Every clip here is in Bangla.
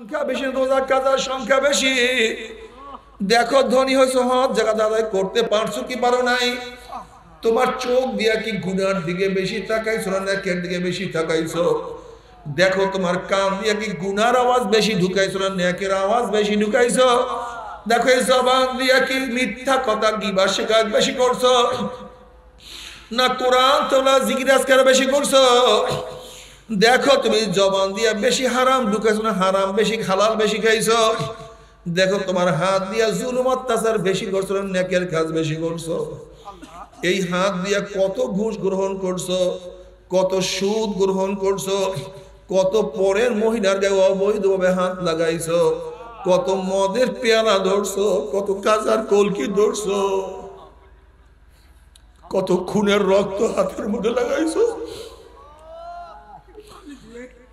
সংখ্যা বেশি, রোজা কাজার সংখ্যা বেশি। দেখো ধনী হয়েছো, হজ জায়গা আদায় করতে পারছো কি পারো নাই? তোমার চোখ দিয়া কি গুনার দিকে বেশি তাকাইছো না নেকের দিকে বেশি তাকাইছো? দেখো তোমার কান দিয়া কি গুনার আওয়াজ বেশি ঢুকাইছো না নেকের আওয়াজ বেশি ঢুকাইছো? দেখো এই জবান দিয়া কি মিথ্যা কথা গিবা শিকায়ত বেশি করছো না কোরআন তোলা জিকির আজকার বেশি করছো? দেখো তুমি জবান দিয়া বেশি হারাম ঢুকাইছো না হারাম বেশি হালাল বেশি খাইছো? দেখো তোমার হাত দিয়া জুলুম অত্যাচার বেশি করছো না নেকের কাজ বেশি করছো? এই হাত দিয়া কত ঘুষ গ্রহণ করছো, কত সুদ গ্রহণ করছো, কত পরের মহিলার গায়ে অবৈধভাবে হাত লাগাইছো, কত মদের পেয়ালা ধরছো, কত কাজার কলকি ধরছো, কত খুনের রক্ত হাতের মধ্যে লাগাইছো,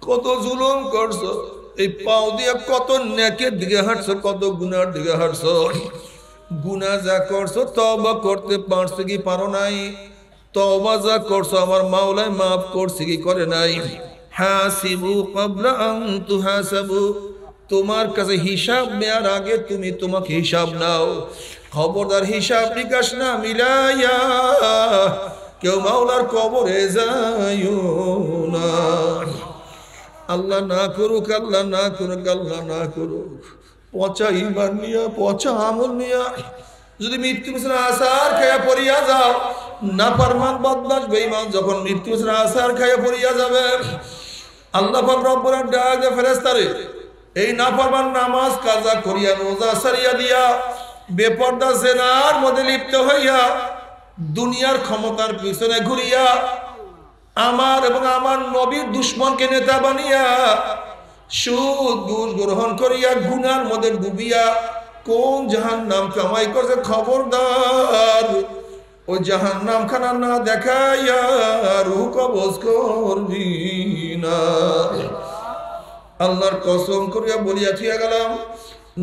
কত জুলুম করছো। এই পাও দিয়ে কত নেকের দিকে হাঁটছো, কত গুনার দিকে হাঁটছো। গুনাহ যা করছো তওবা করতে পারছো কি পারো নাই? তওবা যা করছো আমার মাওলাই মাফ করছে কি করে নাই? হাসিবু ক্বাবলা আন তুহাসাবু, তোমার কাছে হিসাব নেওয়ার আগে তুমি তোমাকে হিসাব নাও। খবরদার হিসাব নিকাশ না মিলাইয়া কেউ মাওলার কবরে যাইও না। আল্লাহ না করুক, আল্লাহ না করুক, আল্লাহ না করুক। পচা ইমান নিয়া, পচা আমল নিয়া যদি মৃত্যু বিছানা আসার খাইয়া পড়িয়া যাও, না পারমান বদমাশ বেঈমান যখন মৃত্যু বিছানা আসার খাইয়া পড়িয়া যাবে, আল্লাহ পাক রব্বুল আলামিন ডাক দে ফেরেশতারে, এই না পারমান নামাজ কাজা করিয়া রোজা সারিয়া দিয়া বেপরদা জিনার মধ্যে লিপ্ত হইয়া দুনিয়ার ক্ষমতার পিছনে ঘুরিয়া আমার এবং আমার নবীর দুশমনকে নেতা বানিয়া সুদ ঘুষ গ্রহণ করিয়া গুনার মধ্যে ডুবিয়া কোন জাহান্নাম কামাই করছে, খবরদার ওই জাহান্নাম খানা না দেখাইয়া রূহ কবজ করবি না। আল্লাহর কসম করিয়া বলিয়া থিয়া গেলাম,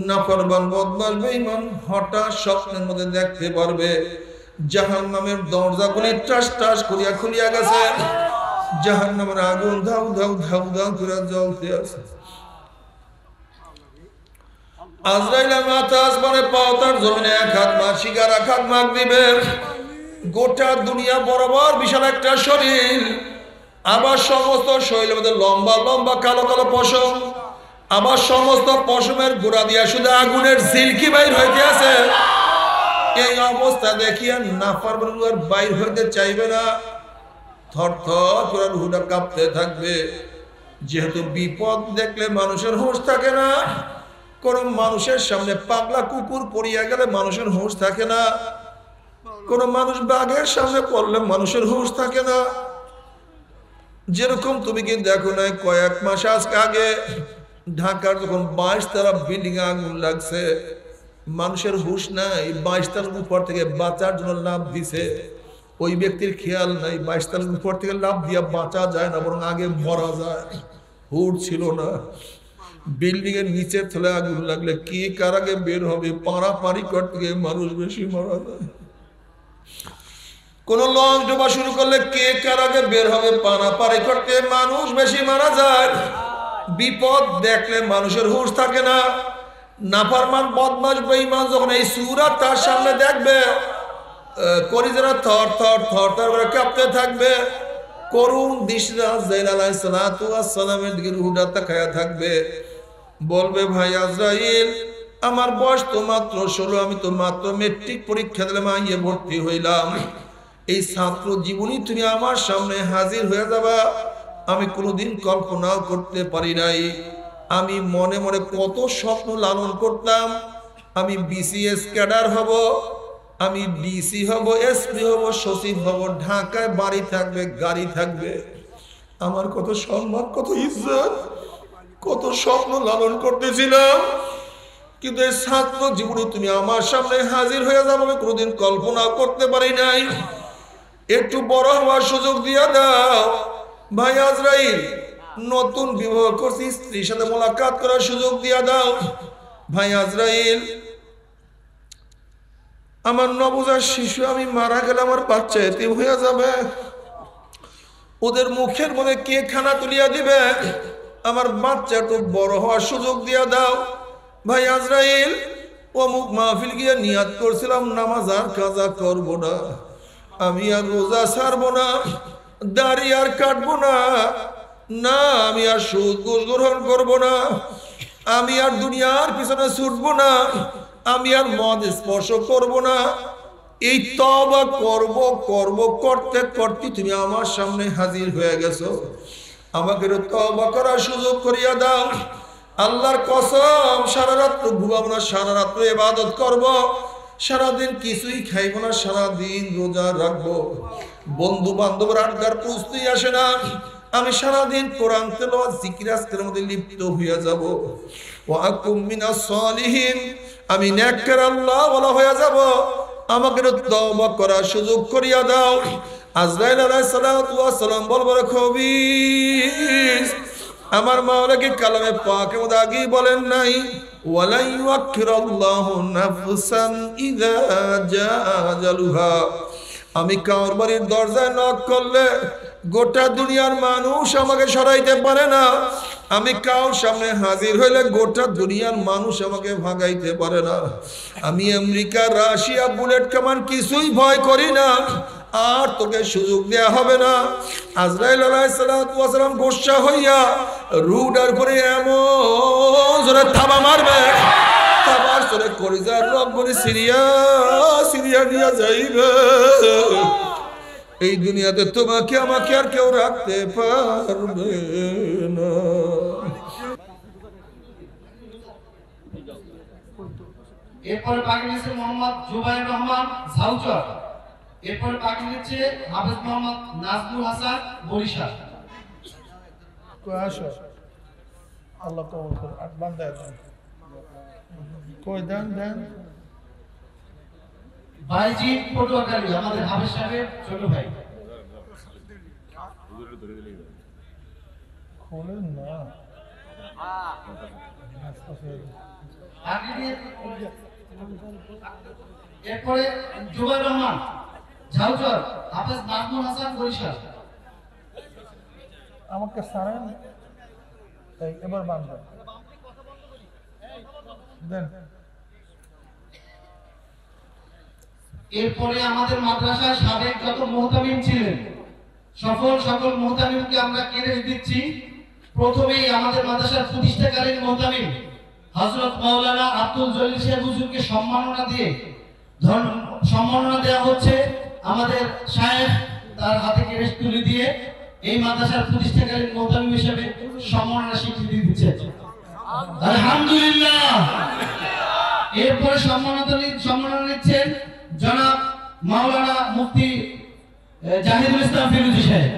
নাফরমান বদমাশ বেঈমান হঠাৎ স্বপ্নের মধ্যে দেখতে পারবে জাহান্নামের দরজাগুলি টাস টাস করিয়া খুলিয়া গেছে, জাহান্নামের আগুন ধাউ ধাউ ধাউ ধাউ করে জ্বলতে আছে। আজরাইল মাথা আসমানে পাওতার জমিনে এক হাত মার শিকার এক হাত মাগ দিবে। গোটা দুনিয়া বরাবর বিশাল একটা শরীর, আবার সমস্ত শরীরের মধ্যে লম্বা লম্বা কালো কালো পশম, আবার সমস্ত পশমের গোড়া দিয়া শুধু আগুনের ঝিলকি বাইর হইতে আছে। এই অবস্থা দেখিয়া নাফরমান আর বাইর হইতে চাইবে না, থর থর করে রুহটা কাঁপতে থাকবে। যেহেতু বিপদ দেখলে মানুষের হুঁশ থাকে না, কোন মানুষের সামনে পাগলা কুকুর পড়িয়া গেলে মানুষের হুঁশ থাকে না, কোন মানুষ বাঘের সামনে পড়লে মানুষের হুঁশ থাকে না। যেরকম তুমি কি দেখো না কয়েক মাস আগে ঢাকার যখন 22 তলা বিল্ডিং আগুন লাগছে, মানুষের হুঁশ নাই, 22 তলার উপর থেকে বাঁচার জন্য লাভ দিছে, ওই ব্যক্তির খেয়াল নাই 22 তলার উপর থেকে লাভ দিয়া বাঁচা যায় না, বরং আগে মরা যায়। হুঁশ ছিল না। বিল্ডিং এর নিচের তলে আগুন লাগলে কে কার আগে বের হবে, পাড়াপাড়ি করতে গিয়ে মানুষ বেশি মারা যায়। কোন লঞ্চ ডোবা শুরু করলে কে কার আগে বের হবে, পাড়াপাড়ি করতে মানুষ বেশি মারা যায়। বিপদ দেখলে মানুষের হুঁশ থাকে না। নাফরমান বদমাশ বেঈমান যখন এই সূরা তার সামনে দেখবে, কলিজারা থর থর থর থর করে কাঁপতে থাকবে। করুণ দৃষ্টিতে আজরাইল আলাইহিস সালাতু ওয়াস সালামের দিকে রুহটা তাকায়া থাকবে, বলবে ভাই আজরাইল, আমার বয়স তো মাত্র 16, আমি তো মাত্র মেট্রিক পরীক্ষা দিলাম, আইয়ে ভর্তি হইলাম। এই ছাত্র জীবনী তুমি আমার সামনে হাজির হয়ে যাবা, আমি কোনোদিন কল্পনাও করতে পারি নাই। আমি মনে মনে কত স্বপ্ন লালন করতাম, আমি বিসিএস ক্যাডার হব, আমি ডিসি হব, এসপি হব, সচিব হব, ঢাকায় বাড়ি থাকবে, গাড়ি থাকবে। আমার কত সম্মান, কত ইজ্জত, কত স্বপ্ন লালন করতেছিলাম। কিন্তু এই ছাত্র জীবনে তুমি আমার সামনে হাজির হয়ে যাবে আমি কোনোদিন কল্পনা করতে পারি নাই। একটু বড় হওয়ার সুযোগ দিয়া দাও ভাই আজরাইল, নতুন বিবাহ করছি, স্ত্রীর সাথে মোলাকাত করার সুযোগ দিয়া দাও ভাই আজরাইল। আমার নবজাত শিশু, আমি মারা গেলে আমার বাচ্চা এতিম হয়ে যাবে, ওদের মুখের মধ্যে কে খানা তুলিয়া দিবে? আমার বাচ্চা একটু বড় হওয়ার সুযোগ দিয়া দাও। ভাই আজরাইল অমুক মাহফিল গিয়ে নিয়াত করছিলাম নামাজ আর কাজা করব না, আমি আর রোজা ছাড়বো না, দাড়ি আর কাটবো না, না আমি আর সুদ ঘুষ গ্রহণ করবো না, আমি আর দুনিয়ার পিছনে ছুটবো না, আমি আর মদ স্পর্শ করবো না। এই তওবা করব করব করতে করতে তুমি আমার সামনে হাজির হয়ে গেছো, আমাকে তওবা করার সুযোগ করিয়া দাও। আল্লাহর কসম সারা রাত্র ঘুমাবো না, সারা রাত্র ইবাদত করব, সারাদিন কিছুই খাইব না, সারাদিন রোজা রাখবো। বন্ধু বান্ধবের আড্ডার প্রশ্নই আসে না, আমি সারাদিন কোরআন তেলাওয়াত জিকির আজকারের মধ্যে লিপ্ত হইয়া যাব। ওয়া আকুম মিনাস সালিহিন, আমি নেককার আল্লাহ ওয়ালা হইয়া যাব, আমাকে তওবা করার সুযোগ করিয়া দাও। আজরাইল আলাইহিস সালাতু ওয়াস সালাম বলবার খবিস আমার মাওলাকে কালামে পাকের মধ্যে আগেই বলেন নাই, ওয়ালা ইউআখিরুল্লাহু নাফসান ইযা জাআ আজালুহা। আমি কার বাড়ির দরজায় নক করলে গোটা দুনিয়ার মানুষ আমাকে সরাইতে পারে না, আমি কার সামনে হাজির হইলে গোটা দুনিয়ার মানুষ আমাকে ভাগাইতে পারে না। আমি আমেরিকা, রাশিয়া, বুলেট কামান কিছুই ভয় করি না, আর তোকে সুযোগ দেয়া হবে না। আজরাইল আলাইহিস সালাতু ওয়াস সালাম গোসা হইয়া রুডার করে এমন জোরে থাবা মারবে, থাবার জোরে কলিজার রগ করে সিরিয়া সিরিয়া নিয়ে যাইবে। এই দুনিয়াতে তোমাকে আমাকে আর কেউ রাখতে পারবে না। এরপরে বাকি নিচ্ছে মোহাম্মদ জুবাইর রহমান ঝাউচর। এরপরে বাকি নিচ্ছে হাফেজ মোহাম্মদ নাজমুল হাসান বরিশাল। আল্লাহ কবুল করুন। আর বান্দায় দেন, কই দেন দেন। বাইজি পটুয়াখালী আমাদের হাফেজ সাহেবের ছোট ভাই। খোলেন না। এরপরে জুবাইর রহমান ঝাউচর, হাফেজ নাজমুল হাসান বরিশাল। আমাকে সারেন, এবার বান্দা দেন। এরপরে আমাদের মাদ্রাসায় সাবেক যত মুহতামিম ছিলেন সকল মুহতামিমকে আমরা ক্রেডিট দিচ্ছি। প্রথমেই আমাদের মাদ্রাসার প্রতিষ্ঠাকালীন মুহতামিম হযরত মাওলানা আব্দুল জলিল সাহেব হুজুরকে সম্মাননা দেওয়া হচ্ছে। আমাদের শায়েখ তার হাতে ক্রেডিট তুলে দিয়ে এই মাদ্রাসার প্রতিষ্ঠাকালীন মুহতামিম হিসেবে সম্মাননা স্বীকৃতি দিচ্ছে। আলহামদুলিল্লাহ। এরপরে সম্মাননা নিচ্ছেন জনাব মাওলানা মুফতি জাহিদুল ইসলাম ফিরোজী সাহেব।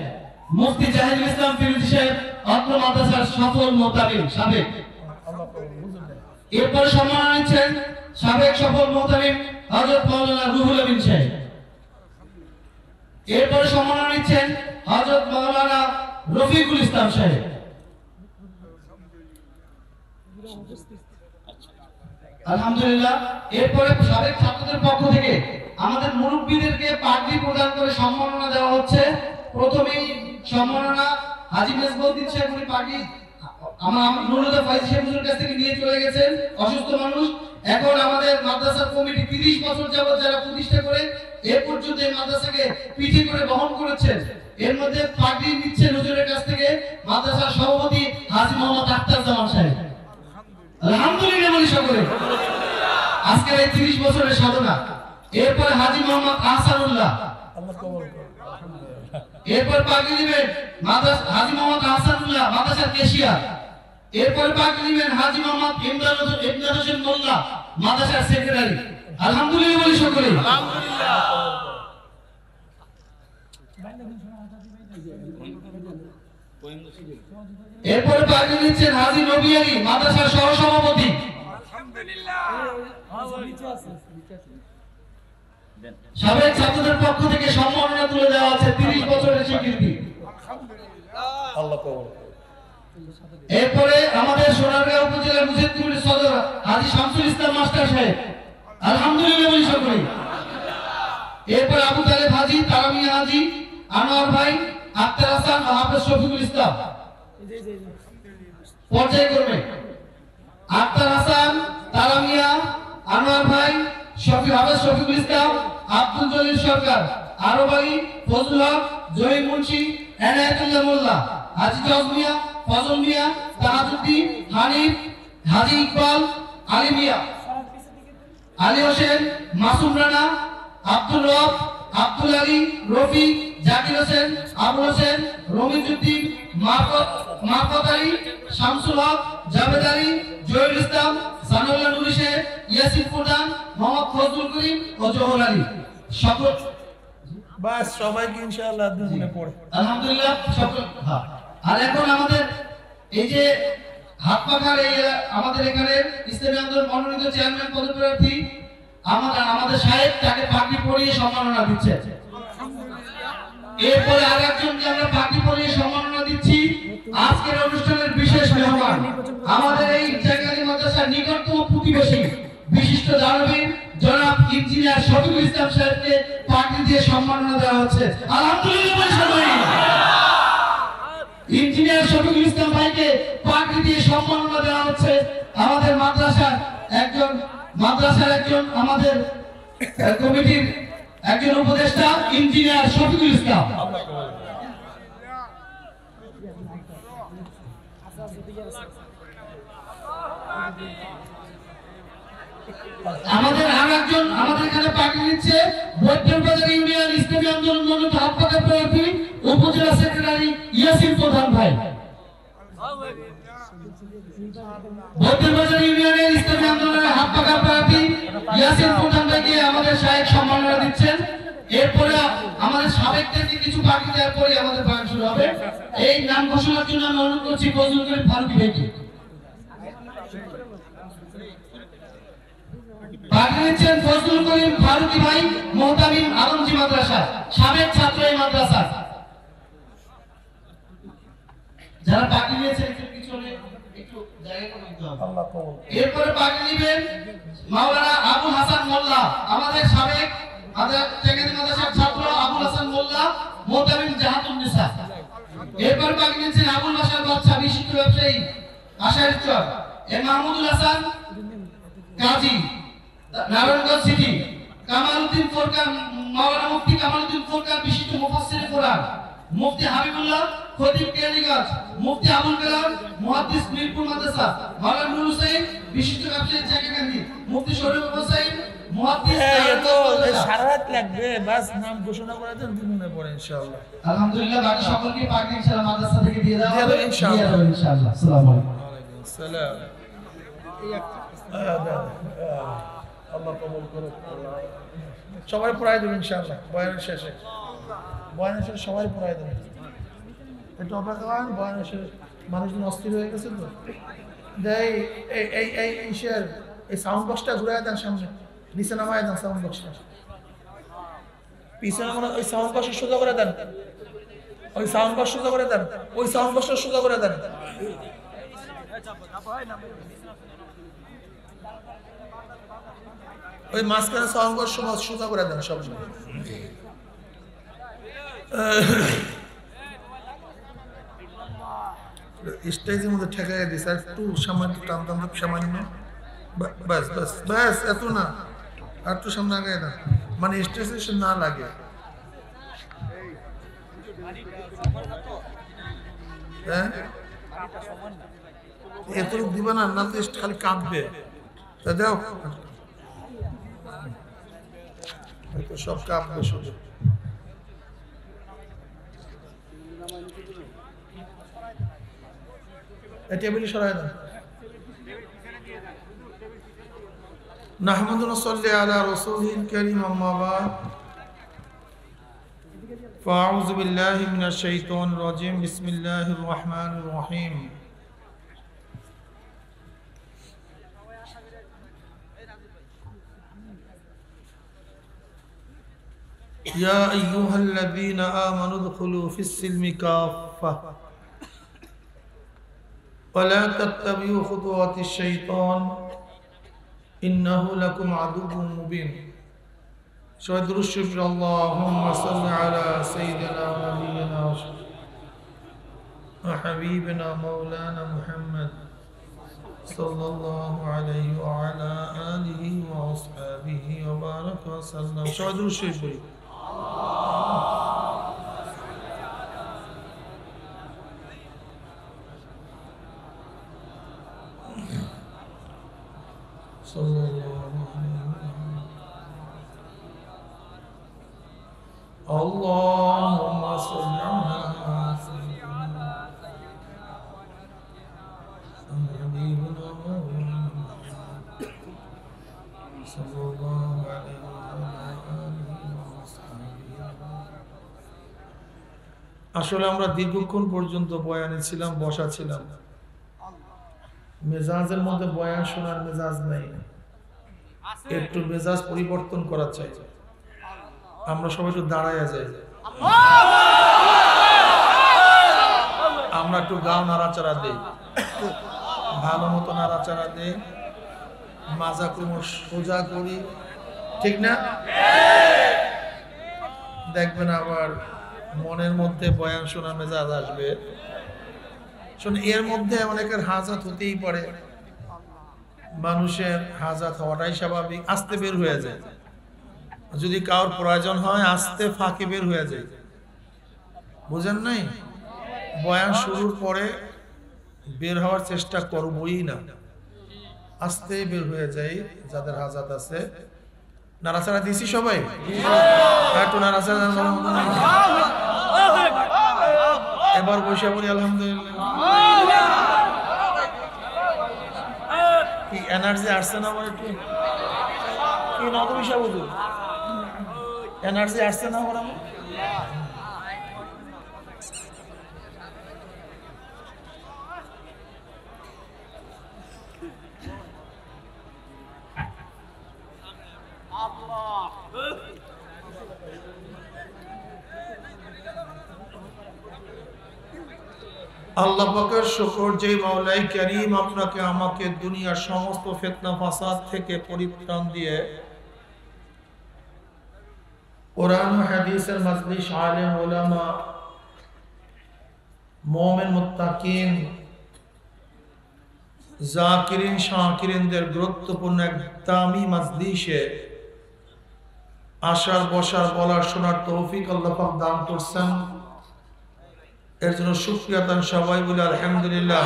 মুফতি জাহিদুল ইসলাম ফিরোজী সাহেব অত্র মাদ্রাসার সফল মুহতামিম সাবেক। এরপরে সম্মাননা নিচ্ছেন সাবেক সফল মুহতামিম হযরত মাওলানা রুহুল আমিন সাহেব। এরপরে সম্মাননা নিচ্ছেন হযরত মাওলানা রফিকুল ইসলাম সাহেব। আলহামদুলিল্লাহ। এরপরে সাবেক ছাত্রদের পক্ষ থেকে আমাদের মুরব্বীদেরকে পাগড়ি প্রদান করে সম্মাননা দেওয়া হচ্ছে। প্রথমেই সম্মাননা হাজী মেজবউদ্দিন সাহেব উনি পাগড়ি আমার নুরুল্লাহ ফাইজি সাহেবের কাছ থেকে নিয়ে চলে গেছেন, অসুস্থ মানুষ। এখন আমাদের মাদ্রাসার কমিটি 30 বছর যাবত যারা প্রতিষ্ঠা করে এ পর্যন্ত এই মাদ্রাসাকে পিঠে করে বহন করেছেন, এর মধ্যে পাগড়ি নিচ্ছেন হুজুরের কাছ থেকে মাদ্রাসার সভাপতি হাজী মোহাম্মদ আখতার জামান সাহেব। আলহামদুলিল্লাহ বলি সকলে। আজকের এই 30 বছরের সাধনা। এরপর হাজী মোহাম্মদ আহসানুল্লাহ। এরপর পাগড়ি দিবেন হাজী মোহাম্মদ আহসানুল্লাহ মাদ্রাসার কেশিয়ার। এরপর পাগড়ি দিবেন হাজী মোহাম্মদ ইমদাদ হোসেন মোল্লা মাদ্রাসার সেক্রেটারি। আলহামদুলিল্লাহ বলি সকলে। আলহামদুলিল্লাহ। এরপরে পাগড়ি নিচ্ছেন হাজী নবী আলী মাদ্রাসার সহসভাপতি। সাবেক ছাত্রদের পক্ষ থেকে সম্মাননা তুলে দেওয়া আছে 30 বছরের স্বীকৃতি। এরপরে আমাদের সোনারগাঁও উপজেলার মুজিবপুরের সদর হাজী শামসুল ইসলাম মাস্টার সাহেব। আলহামদুলিল্লাহ বলি সকলে। এরপর আবু তালেব হাজী, তারামিয়া হাজী, আনোয়ার ভাই, আক্তার হাসান ও হাফেজ শফিকুল ইসলাম। পর্যায়ক্রমে আক্তার হাসান, তারা মিয়া, আনোয়ার ভাই, শফিকুল ইসলাম, আব্দুল জলিল সরকার, আরব আলী, ফজলুল হক, জহির মুন্সি, এনায়েতুল্লাহ মোল্লা, হাজী জজ মিয়া, ফজল মিয়া, তাহাজউদ্দিন, হানিফ, হাজী ইকবাল, আলী মিয়া, আলী হোসেন, মাসুম রানা, আব্দুল রব, আব্দুল আলী, রফিক, জাকির হোসেন, আবুল হোসেন, রমিজউদ্দিন, মারফত আলী, শামসুল হক, জাভেদ আলী, জহিরুল ইসলাম, সানাউল্লাহ নুরি শেখ, ইয়াসিন প্রধান, মোহাম্মদ ফজলুল করিম ও জোহর আলী। সকল বাস সবাইকে ইনশাআল্লাহ দুজনে পড়ে আলহামদুলিল্লাহ সকল। আর এখন আমাদের এই যে হাত পাখার এই আমাদের এখানে ইসলামী আন্দোলন মনোনীত চেয়ারম্যান পদপ্রার্থী আমাদের সাহেব তাকে পাগড়ি পরিয়ে সম্মাননা দিচ্ছে। এরপরে আরেকজনকে আমরা পাগড়ি পরিয়ে সম্মাননা দিচ্ছি। আজকের অনুষ্ঠানের বিশেষ মেহমান আমাদের এই জায়গায় মাদ্রাসার নিকটতম প্রতিবেশী বিশিষ্ট দানবীর জনাব ইঞ্জিনিয়ার শফিকুল ইসলাম সাহেবকে পাগড়ি দিয়ে সম্মাননা দেওয়া হচ্ছে। আলহামদুলিল্লাহ সবাই ইঞ্জিনিয়ার শফিকুল ইসলাম ভাইকে পাগড়ি দিয়ে সম্মাননা দেওয়া হচ্ছে। আমাদের মাদ্রাসার একজন আমাদের কমিটির একজন উপদেষ্টা ইঞ্জিনিয়ার শফিকুল ইসলাম। আমাদের এখানে পাগড়ি দিচ্ছে বৈদ্যবাজার ইউনিয়ন ইসলামী আন্দোলন মনোনীত হাত পাখা প্রার্থী উপজেলা সেক্রেটারি ইয়াসিন প্রধান ভাই। বৈদ্যবাজার ইউনিয়নের ইসলামী আন্দোলনের হাত পাখা প্রার্থী ইয়াসিন প্রধান ভাইকে আমাদের সাহেব সম্মাননা দিচ্ছেন। এরপরে আমাদের সাবেকদেরকে কিছু পাগড়ি দেওয়ার পরে আমাদের বয়ান শুরু হবে। এই নাম ঘোষণার জন্য আমি অনুরোধ করছি ফজলুল করিম ফারুকী ভাইকে। পাগড়ি দিচ্ছেন ফজলুল করিম ফারুকী ভাই, মোহতামিম আলমজি মাদ্রাসা, সাবেক ছাত্র এই মাদ্রাসা। যারা পাগড়ি নিয়েছেন একটু পিছনে একটু জায়গা করে দিতে হবে। এরপরে পাগড়ি নেবেন মাওলানা আবুল হাসান মোল্লা, আমাদের সাবেক মাদ্রাসার ছাত্র আবুল হাসান মোল্লা, মোহতামিম জাহাতুন্নিসা। এরপর পাগড়ি নিয়েছেন আবুল বাশার বাদশা, বিশিষ্ট ব্যবসায়ী, আশারী চর, মাহমুদুল হাসান কাজী, নারায়ণগঞ্জ সিটি, কামালউদ্দিন ফোরকান, মাওলানা মুফতি কামালউদ্দিন ফোরকান, বিশিষ্ট মুফাসসির কোরআন, মুফতি হাবিবুল্লাহ খতিব কেরানীগঞ্জ, মুফতি আবুল কালাম মুহাদ্দিস মিরপুর মাদ্রাসা, মাওলানা নুর হোসেন বিশিষ্ট ব্যবসায়ী জাকিরকান্দি, মুফতি শরীফ হোসেন মুহাদ্দিস। তো সারা রাত লাগবে, বাস নাম ঘোষণা করে দেন মনে পড়ে ইনশাআল্লাহ। আলহামদুলিল্লাহ বাকি সকলকে পাগড়ি ইনশাআল্লাহ মাদ্রাসা থেকে দিয়ে দেওয়া হবে ইনশাআল্লাহ। ইনশাআল্লাহ। আসসালামু আলাইকুম। ওয়ালাইকুম আসসালাম। আল্লাহ কবুল করুক। সবাই পড়াই দেবেন ইনশাআল্লাহ বয়ানের শেষে। বয়ানের শেষে সবাই পড়াই দেবেন। একটু অপেক্ষা করেন, বয়ানের শেষে মানুষজন অস্থির হয়ে গেছে তো। এই সাউন্ড বক্সটা ঘুরাই দেন সামনে, নিচে নামায় দেন সাউন্ড বক্সটা। পিছনে মানে ওই সাউন্ড বক্সটা সোজা করে দেন, ওই সাউন্ড বক্স সোজা করে দেন, ওই সাউন্ড বক্সটা সোজা করে দেন। ওই মাঝখানে সাউন্ড বক্স সোজা করে দেন সব। স্টেজের মধ্যে ঠেকাই দিস, আর একটু সামান্য টানতাম, সামান্য, বাস বাস বাস, এত না, আর একটু সামনে আগে না, মানে স্টেজে না লাগে। হ্যাঁ এত দিবা না, না তো খালি কাঁদবে। তা দাও, সব কাঁপবে শুধু। টেবিলে সরাই দাও। নাহমাদু ওয়া সাল্লি আলা রাসূলিল কারীম, আম্মা বা'দ। ফাআউযু বিল্লাহি মিনাশ শাইতানির রাজীম। বিসমিল্লাহির রাহমানির রাহিম। ইয়া আইয়ুহাল্লাযীনা আমানু উদখুলু ফিস-সিলমি কাফা ولا تتبعوا خطوات الشيطان إنه لكم عدو مبين. شهد الشكر. اللهم صل على سيدنا ونبينا وحبيبنا مولانا محمد صلى الله عليه وعلى آله وأصحابه وبارك وسلم. شهد الشيخ صلى الله عليه وسلم. اللهم صل على سيدنا حبيبنا محمد صلى الله عليه وعلى آله وصحبه. আসলে আমরা দীর্ঘক্ষণ পর্যন্ত বয়ানে ছিলাম, বসা ছিলাম। মেজাজের মধ্যে বয়ান শোনার মেজাজ নাই, একটু মেজাজ পরিবর্তন করা চাই। আমরা সবাই একটু দাঁড়াইয়া যাই, আমরা একটু গাও নাড়াচাড়া দেই, ভালো মতো নাড়াচাড়া দেই, মাজা ক্রমশ সোজা করি, ঠিক না? দেখবেন আবার মনের মধ্যে বয়ান শোনার মেজাজ আসবে। শোন, এর মধ্যে অনেকের হাজাত হতেই পারে, মানুষের হাজাত হওয়াটাই স্বাভাবিক, আস্তে বের হয়ে যায়। যদি কারোর প্রয়োজন হয় আস্তে ফাঁকে বের হয়ে যায়, বুঝেন নাই? বয়ান শুরুর পরে বের হওয়ার চেষ্টা করবই না, আস্তে বের হয়ে যায়। যাদের হাজাত আছে নাড়াচাড়া দিছি সবাই, একটু নাড়াচাড়া। এবার বসে বলি আলহামদুলিল্লাহ। কি এনার্জি আসছে না? আমার একটু কি নববিশা বুঝু এনার্জি আসছে না আমার? আল্লাহ পাকের শুকর যে মাওলাই কারীম আপনাকে আমাকে দুনিয়ার সমস্ত ফিতনা ফাসাদ থেকে পরিত্রাণ দিয়ে কোরআন ও হাদিসের মাজলিস, আলেম উলামা, মুমিন মুত্তাকিন, জাকিরিন শাকিরিনদের গুরুত্বপূর্ণ এক দামি মাজলিসে আসার, বসার, বলার, শোনার তৌফিক আল্লাহ পাক দান করছেন। এর জন্য শুকরিয়া দান সবাই বলে আলহামদুলিল্লাহ।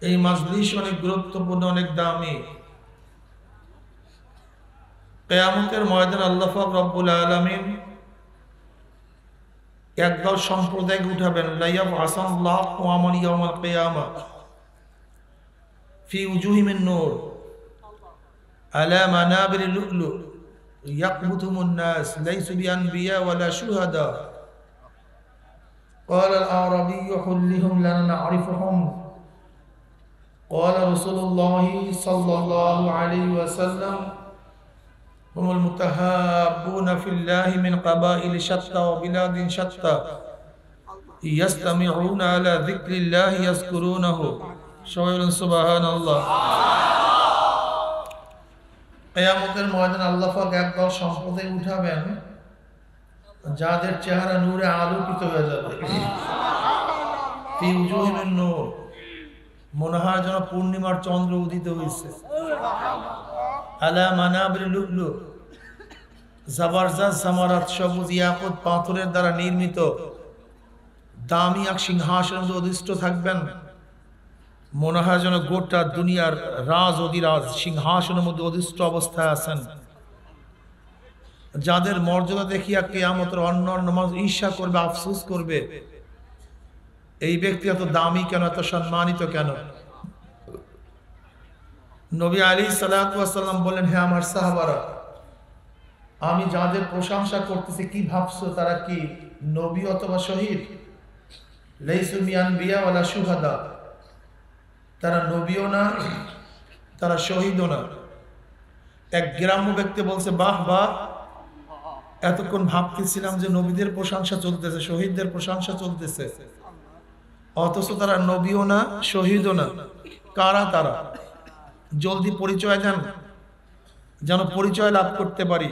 এই মাজলিস অনেক গুরুত্বপূর্ণ, অনেক দামি। কিয়ামতের ময়দানে আল্লাহ পাক রব্বুল আলামিন একদল সম্প্রদায়কে উঠাবেন। লা ইয়াবআসাল্লাহু কওমান ইয়াউমাল কিয়ামাহ ফি উজুহিহিম নূর আলা মানাবির লুলু ইয়াকবুতুহুমুন নাস লাইসু বিআনবিয়া ওয়ালা শুহাদা قال الأعرابي حلهم لنا نعرفهم قال رسول الله صلى الله عليه وسلم هم المتحابون في الله من قبائل شتى وبلاد شتى يستمعون على ذكر الله يذكرونه سبحان الله. কিয়ামতের ময়দানে আল্লাহ পাক একদল সম্প্রদায় উঠাবেন যাদের চেহারা নূরে আলোকিত হয়ে যাবে। ফি উজুহিহিম নূর, মনে হয় যেন পূর্ণিমার চন্দ্র উদিত হয়েছে। আলা মানাবির লুলু, জাবারজাত জামারাত, সবুজ ইয়াকুত পাথরের দ্বারা নির্মিত দামি এক সিংহাসনের মধ্যে অধিষ্ঠিত থাকবেন। মনে হয় যেন গোটা দুনিয়ার রাজ অধিরাজ সিংহাসনের মধ্যে অধিষ্ঠিত অবস্থায় আছেন। যাদের মর্যাদা দেখিয়া কিয়ামতের অন্যান্য মানুষ ঈর্ষা করবে, আফসোস করবে, এই ব্যক্তি এত দামি কেন, এত সম্মানিত কেন? নবী আলাইহিস সালাতু ওয়াস সালাম বলেন, হে আমার সাহাবারা, আমি যাদের প্রশংসা করতেছি কি ভাবছো তারা কি নবী অথবা শহীদ? লাইসু বিআনবিয়া ওয়ালা শুহাদা, তারা নবীও না, তারা শহীদও না। এক গ্রাম্য ব্যক্তি বলছে, বাহ বাহ, এতক্ষণ ভাবতেছিলাম যে নবীদের প্রশংসা চলতেছে, শহীদদের প্রশংসা চলতেছে, অথচ তারা নবীও না, শহীদও না। কারা তারা? জলদি পরিচয় দেন, যেন পরিচয় লাভ করতে পারি।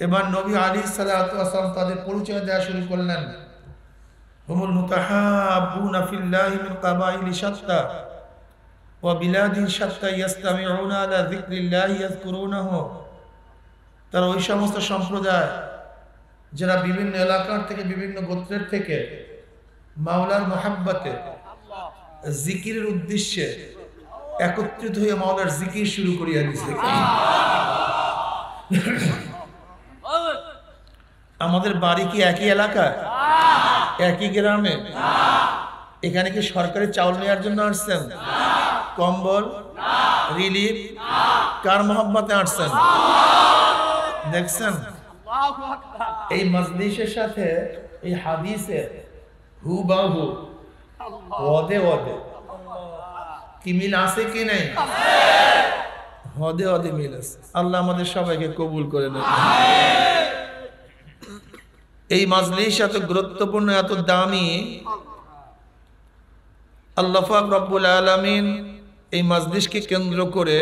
এবার নবী আলাইহিস সালাতু ওয়াস সালাম তাদের পরিচয় দেওয়া শুরু করলেন। হুমুল মুতাহাব্বুনা ফিল্লাহি মিন কাবাইলি শাত্তা ওয়া বিলাদিন শাত্তা ইয়াসতামিউনা আলা যিকরিল্লাহি ইয়াযকুরুনাহু। তারা ওই সমস্ত সম্প্রদায় যারা বিভিন্ন এলাকার থেকে, বিভিন্ন গোত্রের থেকে মাওলার মহাব্বতে, জিকিরের উদ্দেশ্যে একত্রিত হয়ে মাওলার জিকির শুরু করিয়া দিছে। আমাদের বাড়ি কি একই এলাকায়, একই গ্রামে? এখানে কি সরকারি চাউল নেওয়ার জন্য আসছেন? কম্বল, রিলিফ, কার মহব্বতে আসছেন? দেখছেন এই মজলিসের সাথে এই হাদিসের হুবাহু ওদে ওদে কি মিল আছে কি নাই? হদে হদে মিল আছে। আল্লাহ আমাদের সবাইকে কবুল করে নেন। এই মজলিস এত গুরুত্বপূর্ণ, এত দামি। আল্লাহ পাক রব্বুল আলামিন এই মজলিসকে কেন্দ্র করে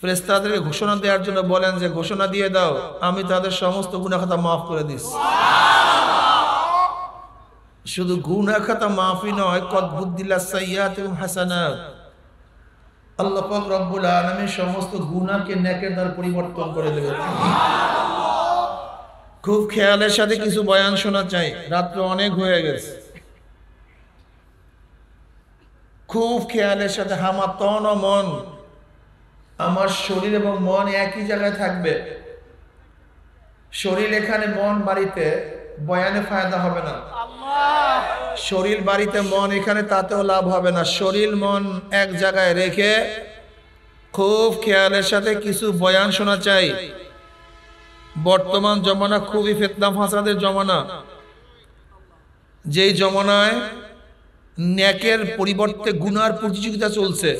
ফেরেশতাদেরকে ঘোষণা দেওয়ার জন্য বলেন যে ঘোষণা দিয়ে দাও, আমি তাদের সমস্ত গুনাহ খাতা মাফ করে দিচ্ছি। শুধু গুনাহ খাতা মাফই নয়, কদ বুদ্দিলাস সাইয়্যাত ওয়া হাসানাত। আল্লাহ পাক রব্বুল আলামিন সমস্ত গুনাহকে নেকের দ্বারা পরিবর্তন করে দেবেন। খুব খেয়ালের সাথে কিছু বয়ান শোনা চাই, রাত্র অনেক হয়ে গেছে। খুব খেয়ালের সাথে, আমার তন ও মন, আমার শরীর এবং মন একই জায়গায় থাকবে। শরীর এখানে, মন বাড়িতে, বয়ানে ফায়দা হবে না। শরীর বাড়িতে, মন এখানে, তাতেও লাভ হবে না। শরীর মন এক জায়গায় রেখে খুব খেয়ালের সাথে কিছু বয়ান শোনা চাই। বর্তমান জমানা খুবই ফিতনা ফাসাদের জমানা। যেই জমানায় নেকের পরিবর্তে গুনার প্রতিযোগিতা চলছে,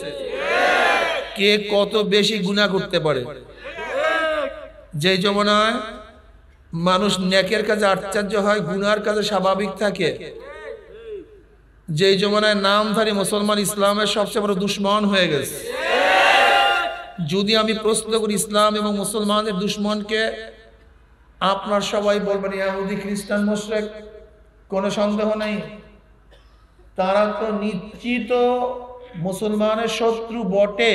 কে কত বেশি গুনাহ করতে পারে। যেই জমানায় মানুষ নেকের কাজে আশ্চর্য হয়, গুনার কাজে স্বাভাবিক থাকে। যেই জমানায় নামধারী মুসলমান ইসলামের সবচেয়ে বড় দুশ্মন হয়ে গেছে। যদি আমি প্রশ্ন করি ইসলাম এবং মুসলমানদের দুশ্মনকে, আপনার সবাই বলবেন ইহুদি, খ্রিস্টান, মুশরিক। কোনো সন্দেহ নেই, তারা তো নিশ্চিত মুসলমানের শত্রু বটে,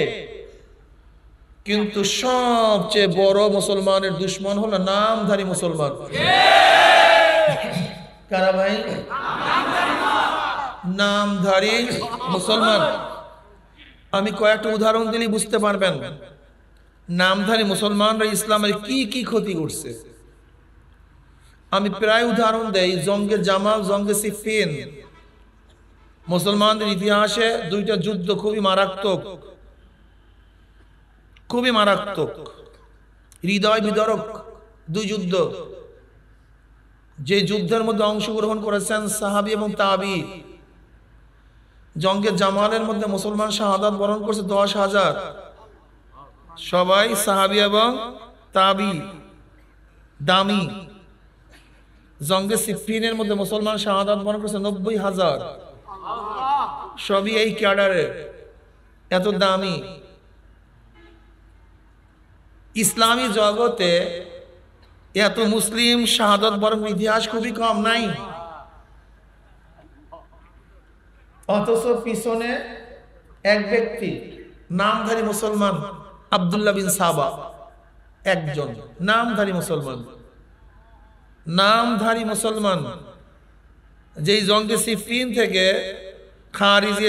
কিন্তু সবচেয়ে বড় মুসলমানের দুশ্মন হলো নামধারী মুসলমান। কারা ভাই? নামধারী মুসলমান। আমি কয়েকটা উদাহরণ দিলে বুঝতে পারবেন নামধারী মুসলমানরা ইসলামের কি কি ক্ষতি করছে। আমি প্রায় উদাহরণ দেই। জঙ্গে জামাল, জঙ্গে সিফিন। মুসলমানদের ইতিহাসে দুইটা যুদ্ধ খুবই মারাত্মক, খুবই মারাত্মক, হৃদয় বিদারক দুই যুদ্ধ। যে যুদ্ধের মধ্যে অংশগ্রহণ করেছেন সাহাবী এবং তাবি। জঙ্গে জামালের মধ্যে মুসলমান শাহাদাত বরণ করছে 10,000, সবাই সাহাবী এবং তাবি, দামি। জঙ্গে সিফিনের মধ্যে মুসলমান শাহাদাত বরণ করছে 90,000, সবই এই ক্যাডারে, এত দামি। ইসলামী জগতে এত মুসলিম শাহাদাত বরণ ইতিহাস খুবই কম নাই। অথচ পিছনে এক ব্যক্তি, নামধারী মুসলমান, আব্দুল্লাহ বিন সাবা, একজন নামধারী মুসলমান, নামধারী মুসলমান। যেই জঙ্গে সিফিন থেকে খারিজি,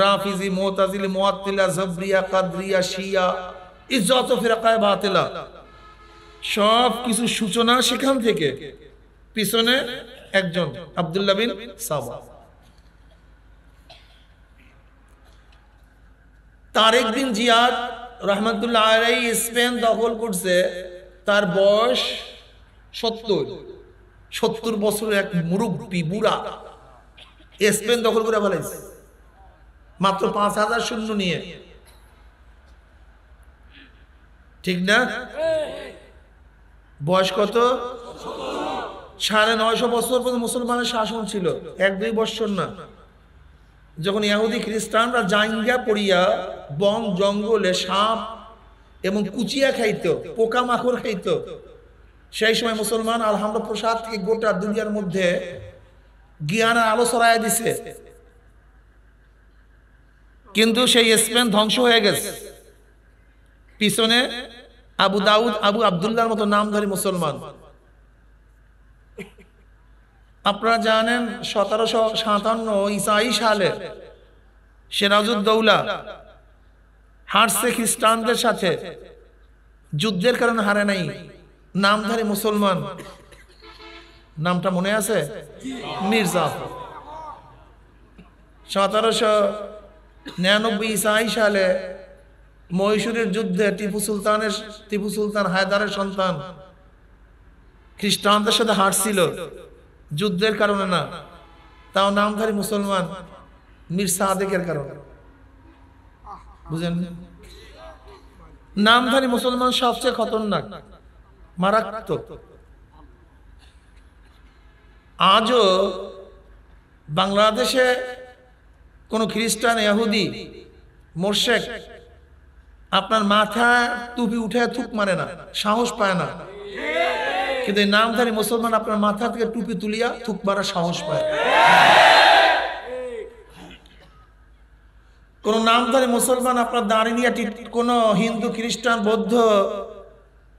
রাফিজি, মুতাজিলি, মুআত্তিলা, জাবরিয়া, কাদরিয়া, শিয়া, এই যত ফিরকায়ে বাতিলা, সব কিছু সূচনা সেখান থেকে। পিছনে একজন আব্দুল্লাহ বিন সাবা। তারেক বিন জিয়াদ রহমতুল্লাহ আলাইহি স্পেন দখল করছে। তার বয়স 70 বছরের এক মুরব্বী বুড়া স্পেন দখল করে ফেলেছে মাত্র 5,000 সৈন্য নিয়ে। ঠিক না? বয়স কত? 950 বছর পর্যন্ত মুসলমানের শাসন ছিল, 1-2 বছর না। যখন ইহুদি খ্রিস্টানরা জাঙ্গা পড়িয়া বন জঙ্গলে সাপ এবং কুচিয়া খাইতো, পোকামাকড় খাইতো, সেই সময় মুসলমান আলহামদুলিল্লাহ প্রসাদ থেকে গোটা দুনিয়ার মধ্যে জ্ঞানের আলো ছড়ায় দিছে, কিন্তু সেই স্পেন ধ্বংস হয়ে গেছে। পিছনে আবু দাউদ, আবু আবদুল্লাহর মতো নামধারী মুসলমান। আপনারা জানেন 1757 ঈসাই সালে সিরাজউদ্দৌলা হারছে খ্রিস্টানদের সাথে, যুদ্ধের কারণে হারে নাই। নামধারী মুসলমান, নামটা মনে আছে? মীর জাফর। 1799 ঈসাই সালে মহীশূরের যুদ্ধে টিপু সুলতান হায়দারের সন্তান খ্রিস্টানদের সাথে হারছিল, যুদ্ধের কারণে না, তাও নামধারী মুসলমান মীর সাদেকের কারণে। বুঝেন? নামধারী মুসলমান সবচেয়ে খতরনাক, মারাত্মক। আজও বাংলাদেশে কোন খ্রিস্টান, ইহুদি, মোরশেক আপনার মাথা টুপি উঠে থুক মারে না, সাহস পায় না, কিন্তু এই নামধারী মুসলমান আপনার মাথা থেকে টুপি তুলিয়া থুক মারার সাহস পায়। কোন নামধারী মুসলমান আপনার দাঁড়িয়ে নিয়ে কোন হিন্দু, খ্রিস্টান, বৌদ্ধ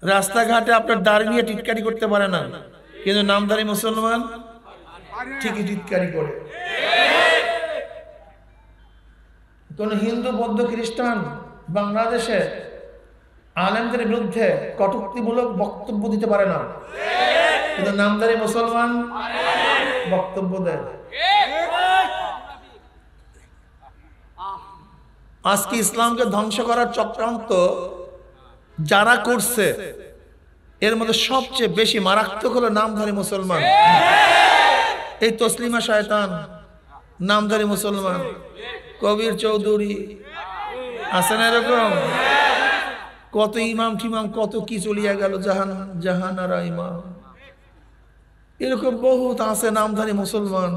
রাস্তাঘাটে আপনার দাঁড়িয়ে নিয়ে টিটকারি করতে পারে না, কিন্তু নামধারী মুসলমান ঠিকই টিটকারি করে। কোন হিন্দু, বৌদ্ধ, খ্রিস্টান বাংলাদেশে আলেমদের বিরুদ্ধে কটূক্তিমূলক বক্তব্য দিতে পারে না, কিন্তু নামধারী মুসলমান বক্তব্য দেয়। আজকে ইসলামকে ধ্বংস করার চক্রান্ত যারা করছে, এর মধ্যে সবচেয়ে বেশি মারাত্মক হলো নামধারী মুসলমান। এই তসলিমা শয়তান নামধারী মুসলমান, কবির চৌধুরী আছে না এরকম? কত ইমাম টিমাম কত কি চলিয়া গেল, জাহানারা ইমাম, এরকম বহুত আছে নামধারী মুসলমান।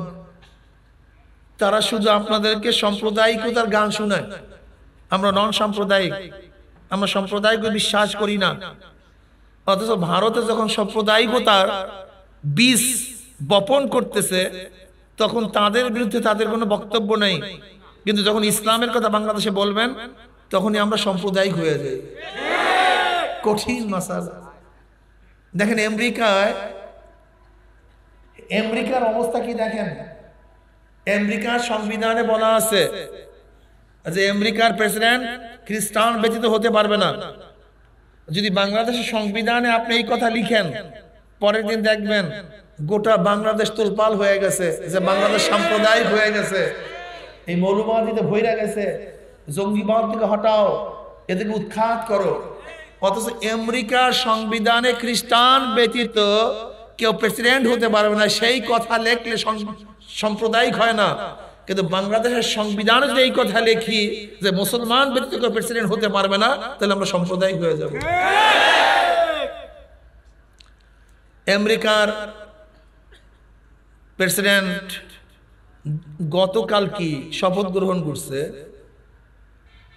তারা শুধু আপনাদেরকে সাম্প্রদায়িকতার গান শোনায়। আমরা নন সাম্প্রদায়িক, আমরা সাম্প্রদায়িক বিশ্বাস করি না। অথচ ভারতে যখন সাম্প্রদায়িকতার বীজ বপন করতেছে, তখন তাদের বিরুদ্ধে তাদের কোনো বক্তব্য নেই, কিন্তু যখন ইসলামের কথা বাংলাদেশে বলবেন, তখনই আমরা সাম্প্রদায়িক হয়ে যাই। কঠিন মাসালা। দেখেন আমেরিকার অবস্থা কি দেখেন। আমেরিকার সংবিধানে বলা আছে যে আমেরিকার প্রেসিডেন্ট খ্রিস্টান ব্যতীত হতে পারবে না। যদি বাংলাদেশের সংবিধানে আপনি এই কথা লিখেন, পরের দিন দেখবেন গোটা বাংলাদেশ তোলপাল হয়ে গেছে, যে বাংলাদেশ সাম্প্রদায়িক হয়ে গেছে, এই মৌলবাদীতে ভইরা গেছে, জঙ্গিবাদ থেকে হটাও, এদেরকে উৎখাত করো। অথচ আমেরিকার সংবিধানে খ্রিস্টান ব্যতীত কেউ প্রেসিডেন্ট হতে পারবে না, সেই কথা লেখলে সাম্প্রদায়িক হয় না। কিন্তু বাংলাদেশের সংবিধানে যদি এই কথা লেখি যে মুসলমান ব্যতীত কেউ প্রেসিডেন্ট হতে পারবে না, তাহলে আমরা সাম্প্রদায়িক হয়ে যাব। আমেরিকার প্রেসিডেন্ট গতকাল কি শপথ গ্রহণ করছে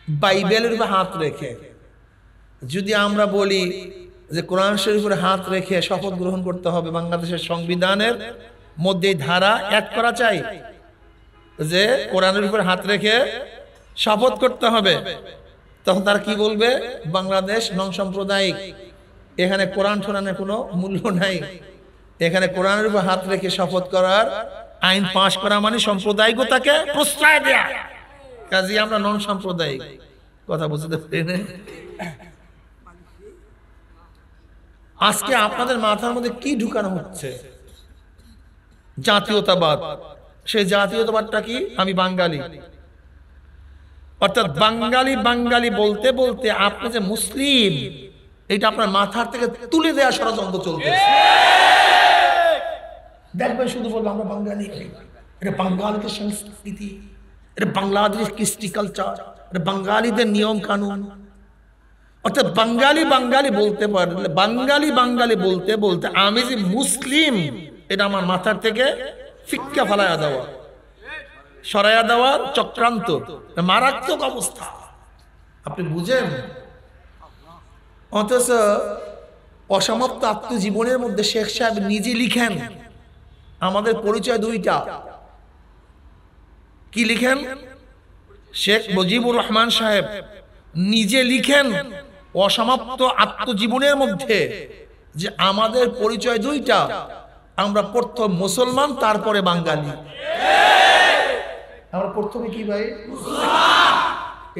বাইবেলের উপর হাত রেখে। যদি আমরা বলি যে কোরআন শরীফের হাত রেখে শপথ গ্রহণ করতে হবে, বাংলাদেশের সংবিধানের মধ্যে ধারা অ্যাড করা চাই যে কোরআনের উপর হাত রেখে শপথ করতে হবে, তখন তারা কি বলবে? বাংলাদেশ নন সাম্প্রদায়িক, এখানে কোরআন ঠোরানের কোনো মূল্য নাই, এখানে কোরআনের উপর হাত রেখে শপথ করার আইন পাশ করা মানে সাম্প্রদায়িকতাকে প্রশ্রয় দেয়া। কাজে আমরা নন সাম্প্রদায়িক। কথা বুঝতে পারেন? আজকে আপনাদের মাথার মধ্যে কি ঢুকানো হচ্ছে? জাতীয়তাবাদ। সেই জাতীয়তাবাদটা কি? আমি বাঙালি, অর্থাৎ বাঙালি বাঙালি বলতে বলতে আপনি যে মুসলিম, এটা আপনার মাথার থেকে তুলে দেওয়া ষড়যন্ত্র চলতেছে। দেখবেন শুধু বলবো আমরা বাঙালি, এটা বাঙালিদের সংস্কৃতি, এটা বাংলাদেশ কৃষ্টি কালচার, এটা বাঙালিদের নিয়ম কানুন। অর্থাৎ বাঙালি বাঙালি বলতে পারলে, বাঙালি বাঙালি বলতে বলতে আমি যে মুসলিম, এটা আমার মাথার থেকে ফিক্কা ফালাইয়া দেওয়া, সরাইয়া দেওয়ার চক্রান্ত, মারাত্মক অবস্থা। আপনি বুঝেন? অথচ অসমাপ্ত আত্মজীবনের মধ্যে শেখ সাহেব নিজে লিখেন আমাদের পরিচয় দুইটা। কি লিখেন? শেখ মুজিবুর রহমান সাহেব নিজে লিখেন অসমাপ্ত আত্মজীবনের মধ্যে যে আমাদের পরিচয় দুইটা, আমরা প্রথম মুসলমান, তারপরে বাঙালি। আমরা প্রথমে কি ভাই?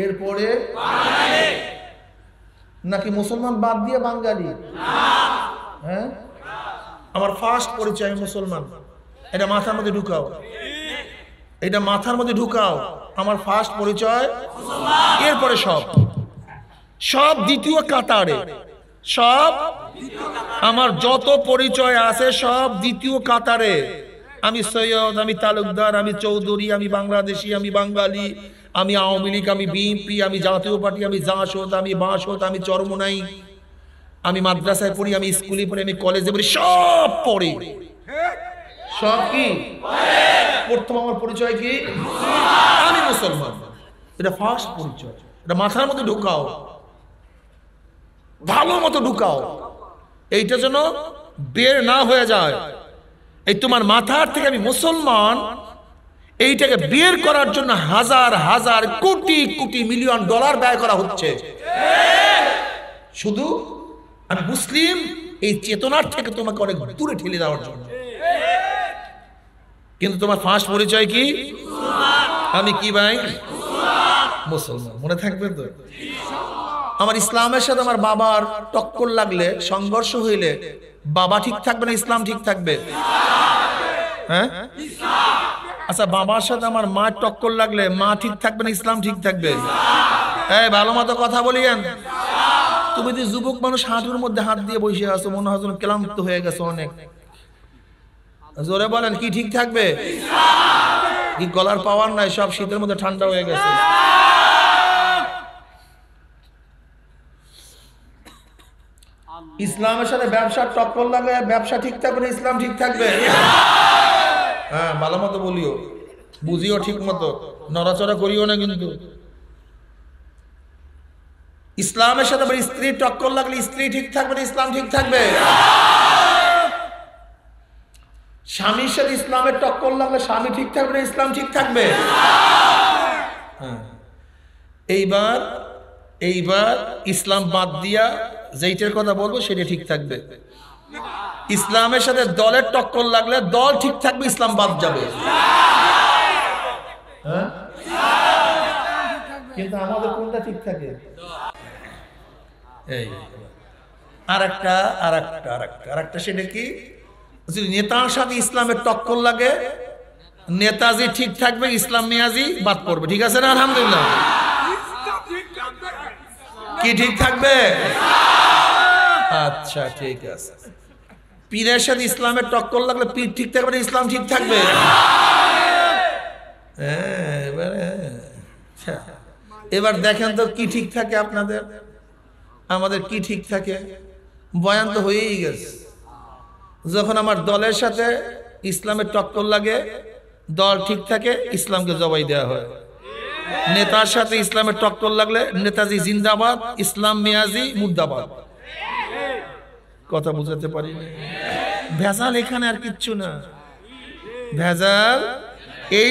এরপরে নাকি মুসলমান বাদ দিয়ে বাঙালি? হ্যাঁ, আমার ফার্স্ট পরিচয় মুসলমান। এটা মাথার মধ্যে ঢুকাও, এটা মাথার মধ্যে ঢুকাও। আমার ফার্স্ট পরিচয়, এরপরে সব সব দ্বিতীয় কাতারে। সব আমার যত পরিচয় আছে সব দ্বিতীয় কাতারে। আমি সৈয়দ, আমি তালুকদার, আমি চৌধুরী, আমি বাংলাদেশি, আমি বাঙালি, আমি আওয়ামী লীগ, আমি বিএনপি, আমি জাতীয় পার্টি, আমি জাসদ, আমি বাসদ, আমি চরমোনাই, আমি মাদ্রাসায় পড়ি, আমি স্কুলে পড়ি, আমি কলেজে পড়ি, সব পড়ি। সব কি? প্রথম আমার পরিচয় কি? আমি মুসলমান। এটা ফার্স্ট পরিচয়। এটা মাথার মধ্যে ঢুকাও, ভালো মতো ঢুকাও, এইটা যেন বের না হয়ে যায়। এই তোমার মাথার থেকে আমি মুসলমান, এইটাকে বের করার জন্য হাজার হাজার কোটি কোটি মিলিয়ন ডলার ব্যয় করা হচ্ছে। শুধু আমি মুসলিম এই চেতনার থেকে তোমাকে অনেক দূরে ঠেলে দেওয়ার জন্য। কিন্তু তোমার ফার্স্ট পরিচয় কি? আমি কি ভাই? মুসলমান। মনে থাকবে তো? আমার ইসলামের সাথে আমার বাবার টক্কর লাগলে, সংঘর্ষ হইলে, বাবা ঠিক থাকবে না ইসলাম ঠিক থাকবে? হ্যাঁ, আচ্ছা, বাবার সাথে আমার মা টক্কর লাগলে মা ঠিক থাকবে না ইসলাম ঠিক থাকবে? এই ভালো মতো কথা বলিয়েন। তুমি যদি যুবক মানুষ হাঁটুর মধ্যে হাত দিয়ে বসে আছো, মনে হয় ক্লান্ত হয়ে গেছো অনেক, জোরে বলেন কি ঠিক থাকবে? কি গলার পাওয়ার নাই, সব শীতের মধ্যে ঠান্ডা হয়ে গেছে। ইসলামের সাথে ব্যবসার টক্কর লাগে, ব্যবসা ঠিক থাকবে না ইসলাম ঠিক থাকবে? হ্যাঁ, ভালো মতো বলিও, বুঝিও ঠিক মতো, নড়াচড়া করিও না কিন্তু। ইসলামের সাথে স্ত্রীর টক্কর লাগলে স্ত্রী ঠিক থাকবে না ইসলাম ঠিক থাকবে? স্বামীর সাথে ইসলামের টক্কর লাগলে স্বামী ঠিক থাকবে না ইসলাম ঠিক থাকবে? হ্যাঁ, এইবার ইসলাম বাদ দিয়া যেইটার কথা বলবো সেটা ঠিক থাকবে। ইসলামের সাথে দলের টক্কর লাগলে দল ঠিক থাকবে, ইসলাম বাদ যাবে। হ্যাঁ, কিন্তু আমাদের কোনটা ঠিক থাকে? এই আরেকটা সেটা কি? যদি নেতার সাথে ইসলামের টক্কর লাগে, নেতাজি ঠিক থাকবে, ইসলাম মিয়াজি বাদ পড়বে। ঠিক আছে না? আলহামদুলিল্লাহ। কি ঠিক থাকবে? আচ্ছা, ঠিক আছে। পীরের সাথে ইসলামের টক্কর লাগলে পীর ঠিক থাকবে না ইসলাম ঠিক থাকবে? এবার দেখেন তো কি ঠিক থাকে আপনাদের, আমাদের কি ঠিক থাকে? বয়ান তো হয়েই গেছে। যখন আমার দলের সাথে ইসলামের টক্কর লাগে, দল ঠিক থাকে, ইসলামকে জবাই দেওয়া হয়। নেতার সাথে ইসলামের টক্কর লাগলে নেতাজি জিন্দাবাদ, ইসলাম মিয়াজি মুর্দাবাদ। কথা বুঝাতে পারি? ভেজাল এখানে আর কিচ্ছু না। ভেজাল এই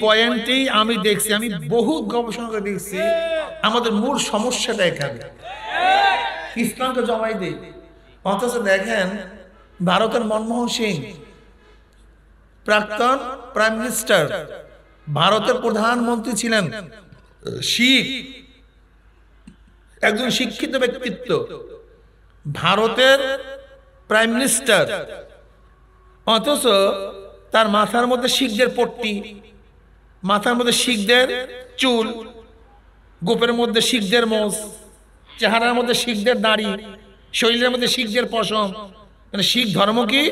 পয়েন্টেই আমি দেখছি, আমি বহু গবেষণা করে দেখছি আমাদের মূল সমস্যাটা এখানে। ইসলামকে জমাই দেই, অথচ দেখেন ভারতের মনমোহন সিং, প্রাক্তন প্রাইম মিনিস্টার, ভারতের প্রধানমন্ত্রী ছিলেন, শিখ, একজন শিক্ষিত ব্যক্তিত্ব, ভারতের প্রাইম মিনিস্টার, অথচ তার মাথার মধ্যে শিখদের পট্টি, মাথার মধ্যে শিখদের চুল, গোপের মধ্যে শিখদের মোষ, চেহারার মধ্যে শিখদের দাড়ি, শরীরের মধ্যে শিখদের পশম। মানে শিখ ধর্ম কি?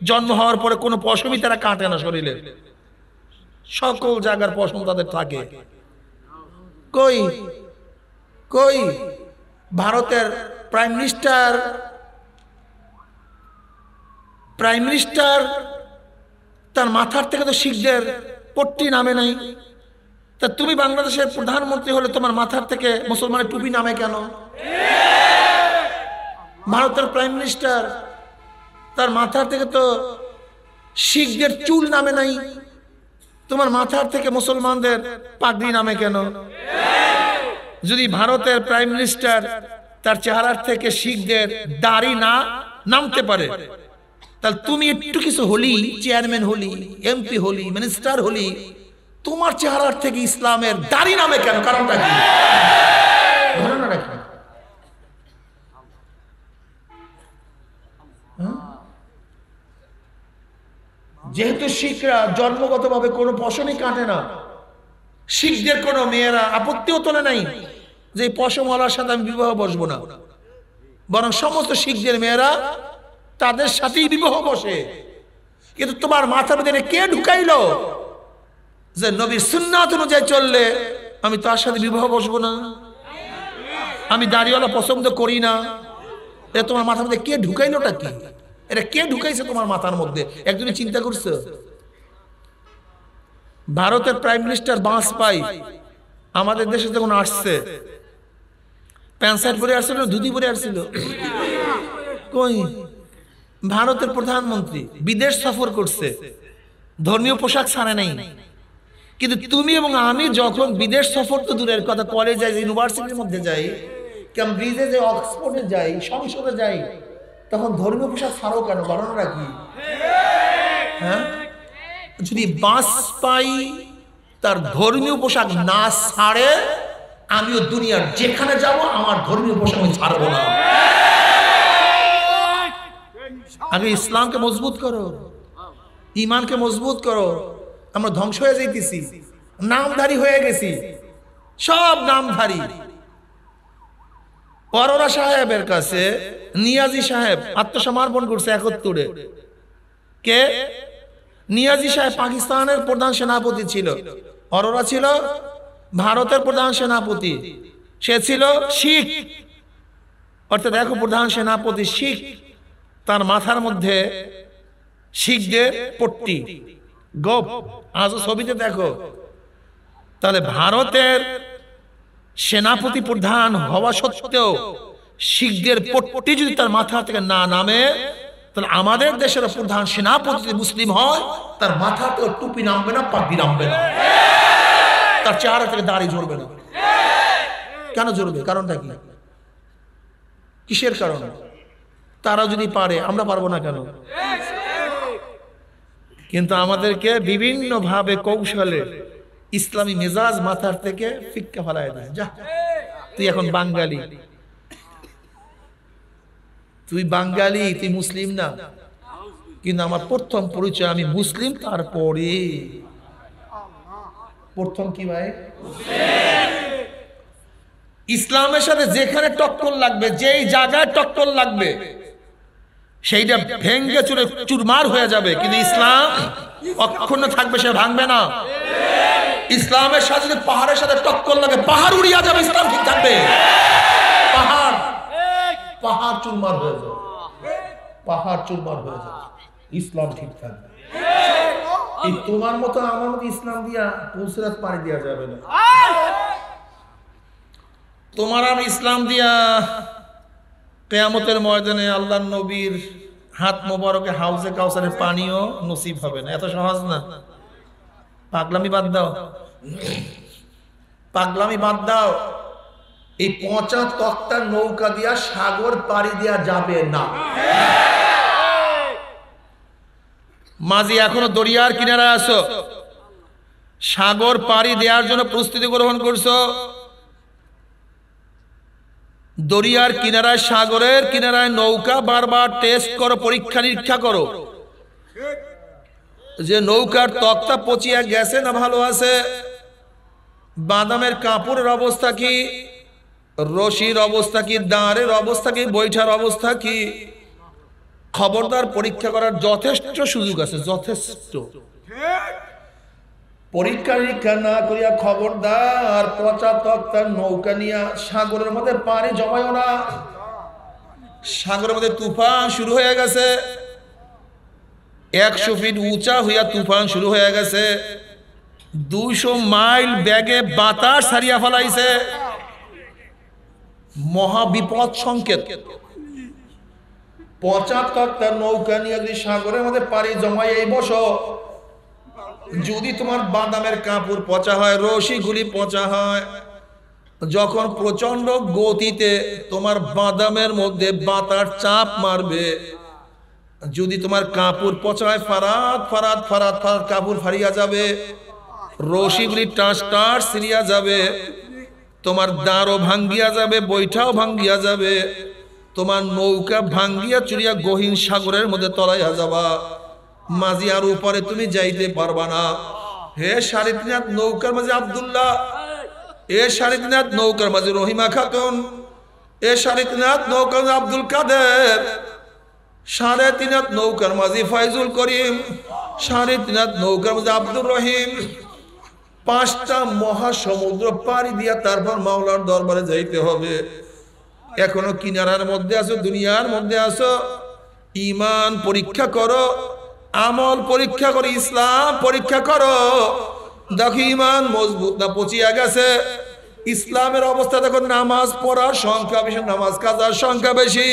জন্ম হওয়ার পরে কোনো পশমই তারা কাটে না শরীরে, সকল জায়গার পশম তাদের থাকে। কই কই ভারতের প্রাইম মিনিস্টার তার মাথার থেকে তো শিখদের পট্টি নামে নাই। তা তুমি বাংলাদেশের প্রধানমন্ত্রী হলে তোমার মাথার থেকে মুসলমানের টুপি নামে কেন? ভারতের প্রাইম মিনিস্টার, তার মাথার থেকে তো শিখদের চুল নামে নাই, তোমার মাথার থেকে মুসলমানদের পাগড়ি নামে কেন? যদি ভারতের প্রাইম মিনিস্টার তার চেহারার থেকে শিখদের দাড়ি না নামতে পারে, তাহলে তুমি একটু কিছু হলি, চেয়ারম্যান হলি, এমপি হলি, মিনিস্টার হলি, তোমার চেহারার থেকে ইসলামের দাড়ি নামে কেন? কারণটা কি? ঘটনাটা কি? যেহেতু শিখরা জন্মগতভাবে কোনো পশমই কাটে না, শিখদের কোনো মেয়েরা আপত্তিও তোলে নাই যে পশমওয়ালার সাথে আমি বিবাহ বসবো না, বরং সমস্ত শিখদের মেয়েরা তাদের সাথেই বিবাহ বসে। কিন্তু তোমার মাথার মধ্যে কে ঢুকাইলো যে নবীর সুন্নাত অনুযায়ী চললে আমি তার সাথে বিবাহ বসবো না, আমি দাড়িওয়ালা পছন্দ করি না? এটা তোমার মাথার মধ্যে কে ঢুকাইলোটা কি? এটা কে ঢুকাইছে তোমার মাথার মধ্যে? একজনই চিন্তা করছো? ভারতের প্রাইম মিনিস্টার বাজপেয়ী আমাদের দেশে যখন আসছে, প্যান্ট শার্ট পরে আসছিল, ধুতি পরে আসছিল? কই? ভারতের প্রধানমন্ত্রী বিদেশ সফর করছে, ধর্মীয় পোশাক ছাড়ে নাই। কিন্তু তুমি এবং আমি যখন বিদেশ সফর তো দূরের কথা, কলেজ যাই, ইউনিভার্সিটির মধ্যে যাই, কেমব্রিজে যাই, অক্সফোর্ডে যাই, সংসদে যাই, তখন ধর্মীয় পোশাক ছাড়ো কেন? ঘটনাটা কি? হ্যাঁ, যদি বাজপেয়ী তার ধর্মীয় পোশাক না ছাড়ে, আমিও দুনিয়ার যেখানে যাব আমার ধর্মীয় পোশাক আমি ছাড়বো না। আগে ইসলামকে মজবুত করো, ইমানকে মজবুত করো। আমরা ধ্বংস হয়ে যাইতেছি, নামধারী হয়ে গেছি, সব নামধারী। অরোরা সাহেবের কাছে নিয়াজি সাহেব আত্মসমর্পণ করছে 71-এ। কে? নিয়াজি সাহেব পাকিস্তানের প্রধান সেনাপতি ছিল, অরোরা ছিল ভারতের প্রধান সেনাপতি। সে ছিল শিখ, অর্থাৎ দেখো প্রধান সেনাপতি শিখ, তার মাথার মধ্যে শিখদের পট্টি, গোপ, আজও ছবিতে দেখো। তাহলে ভারতের সেনাপতি প্রধান হওয়া সত্ত্বেও শিখদের পট্টি যদি তার মাথা থেকে না নামে, তাহলে আমাদের দেশের প্রধান সেনাপতি যদি মুসলিম হয়, তার মাথা থেকে টুপি নামবে না, পাগড়ি নামবে না, তার চেহারা থেকে দাড়ি ঝরবে না। কেন ঝরবে? কারণটা কি? কিসের কারণ? তারা যদি পারে, আমরা পারবো না কেন? কিন্তু আমাদেরকে বিভিন্ন ভাবে কৌশলে ইসলামী মেজাজ মাথার থেকে ফিক্কা ফেলায় দেয়। যা, তুই এখন বাঙালি, তুই বাঙালি, তুই মুসলিম না। কিন্তু আমার প্রথম পরিচয় আমি মুসলিম, তারপরে প্রথম কি ভাই? ইসলামের সাথে যেখানে টক্কর লাগবে, যেই জায়গায় টক্কর লাগবে, সেইটা ভেঙ্গে চুরে চুরমার হয়ে যাবে, কিন্তু ইসলাম অক্ষুণ্ণ থাকবে, সে ভাঙবে না। ইসলামের সাথে যদি পাহাড়ের সাথে টক্কর লাগে, পাহাড় উড়িয়া যাবে, ইসলাম ঠিক থাকবে। পাহাড় পাহাড় চুরমার হয়ে যাবে, পাহাড় চুরমার হয়ে যাবে, ইসলাম ঠিক থাকবে। এই তোমার মতো আমার মতো ইসলাম দিয়া পুলসিরাত পাড়ি দেওয়া যাবে না। তোমার আমি ইসলাম দিয়া কিয়ামতের ময়দানে আল্লাহর নবীর হাত মোবারকে হাউজে কাউসারের পানিও নসিব হবে না। এত সহজ না। পাগলামি বাদ দাও, পাগলামি বাদ দাও। এই ৫০ তক্তার নৌকা দিয়া সাগর পাড়ি দেওয়া যাবে না। মাঝি এখনো দরিয়ার কিনারে আছো, সাগর পাড়ি দেওয়ার জন্য প্রস্তুতি গ্রহণ করছো। দরিয়ার কিনারায়, সাগরের কিনারায় নৌকা বারবার টেস্ট করো, পরীক্ষা নিরীক্ষা করো যে নৌকার তক্তা পচিয়া গেছে না ভালো আছে, বাদামের কাপড়ের অবস্থা কি, রশির অবস্থা কি, দাঁড়ের অবস্থা কি, বৈঠার অবস্থা কি। খবরদার, পরীক্ষা করার যথেষ্ট সুযোগ আছে, যথেষ্ট। পরীক্ষা নিরীক্ষা না করিয়া খবরদার পচা তক্তার নৌকা নিয়া সাগরের মধ্যে পানি জমায় না। সাগরের মধ্যে তুফান শুরু হয়ে গেছে, ১০০ ফিট উঁচা হইয়া তুফান শুরু হয়ে গেছে, ২০০ মাইল বেগে বাতাস ছাড়িয়া ফেলাইছে। মহা বিপদ সংকেত। 75টা নৌকা নিয়ে যদি সাগরের মধ্যে পাড়ি জমাই এই বসো, যদি তোমার বাদামের কাপড় পচা হয়, রশিগুলি পচা হয়, যখন প্রচন্ড গতিতে তোমার বাদামের মধ্যে বাতার চাপ মারবে, যদি তোমার কাপড় পচায় ফারাত ফারাত ফারাত ফারাত কাপড় ফারিয়া যাবে, রশিগুলি টাস টাস ছিঁড়িয়া যাবে, তোমার দাঁড়ও ভাঙ্গিয়া যাবে, বৈঠাও ভাঙ্গিয়া যাবে, তোমার নৌকা ভাঙ্গিয়া চুরিয়া গহীন সাগরের মধ্যে তলাইয়া যাবা, মাঝি আর উপরে তুমি যাইতে পারবা না। হে 3.5 হাত নৌকার মাঝে আব্দুল্লাহ, এ 3.5 হাত নৌকার মাঝে রহিমা খাতুন, এ 3.5 হাত নৌকার মাঝে আব্দুল কাদের, 3.5 হাত নৌকার মাঝে ফাইজুল করিম, 3.5 হাত নৌকার মাঝে আব্দুর রহিম, 5টা মহাসমুদ্র পাড়ি দিয়া তারপর মাওলার দরবারে যাইতে হবে। এখনো কিনারার মধ্যে আছো, দুনিয়ার মধ্যে আছো, ঈমান পরীক্ষা করো, আমল পরীক্ষা করো, ইসলাম পরীক্ষা করো, দেখো ঈমান মজবুত না পচিয়া গেছে। ইসলামের অবস্থা দেখো, নামাজ পড়ার সংখ্যা বেশি, নামাজ কাজার সংখ্যা বেশি,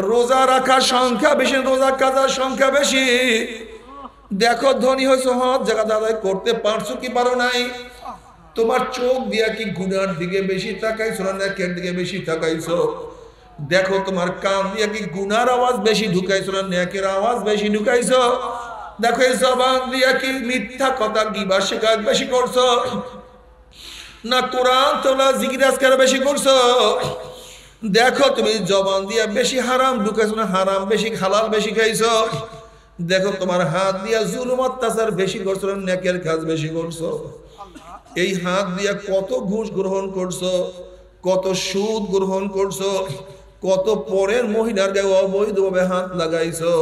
রোজা রাখার সংখ্যা বেশি, রোজা কাজার সংখ্যা বেশি। দেখো ধনী হয়েছো, হজ জাকাত আদায় করতে পারছো কি পারো নাই? তোমার চোখ দিয়া কি গুনার দিকে বেশি তাকাইছো না নেকের দিকে বেশি তাকাইছো? দেখো তোমার কান দিয়া কি গুনার আওয়াজ বেশি ঢুকাইছো না নেকের আওয়াজ বেশি ঢুকাইছো? দেখো এই জবান দিয়া কি মিথ্যা কথা গিবত শিকায়ত বেশি করছো না কোরআন তোলা জিকির আজকার বেশি করছো? দেখো তুমি জবান দিয়া বেশি হারাম ঢুকাইছো না হারাম বেশি হালাল বেশি খাইছো? দেখো তোমার হাত দিয়া জুলুম অত্যাচার বেশি করছো না নেকের কাজ বেশি করছো? এই হাত দিয়া কত ঘুষ গ্রহণ করছো, কত সুদ গ্রহণ করছো, কত পরের মহিলার গায়ে অবৈধভাবে হাত লাগাইছো,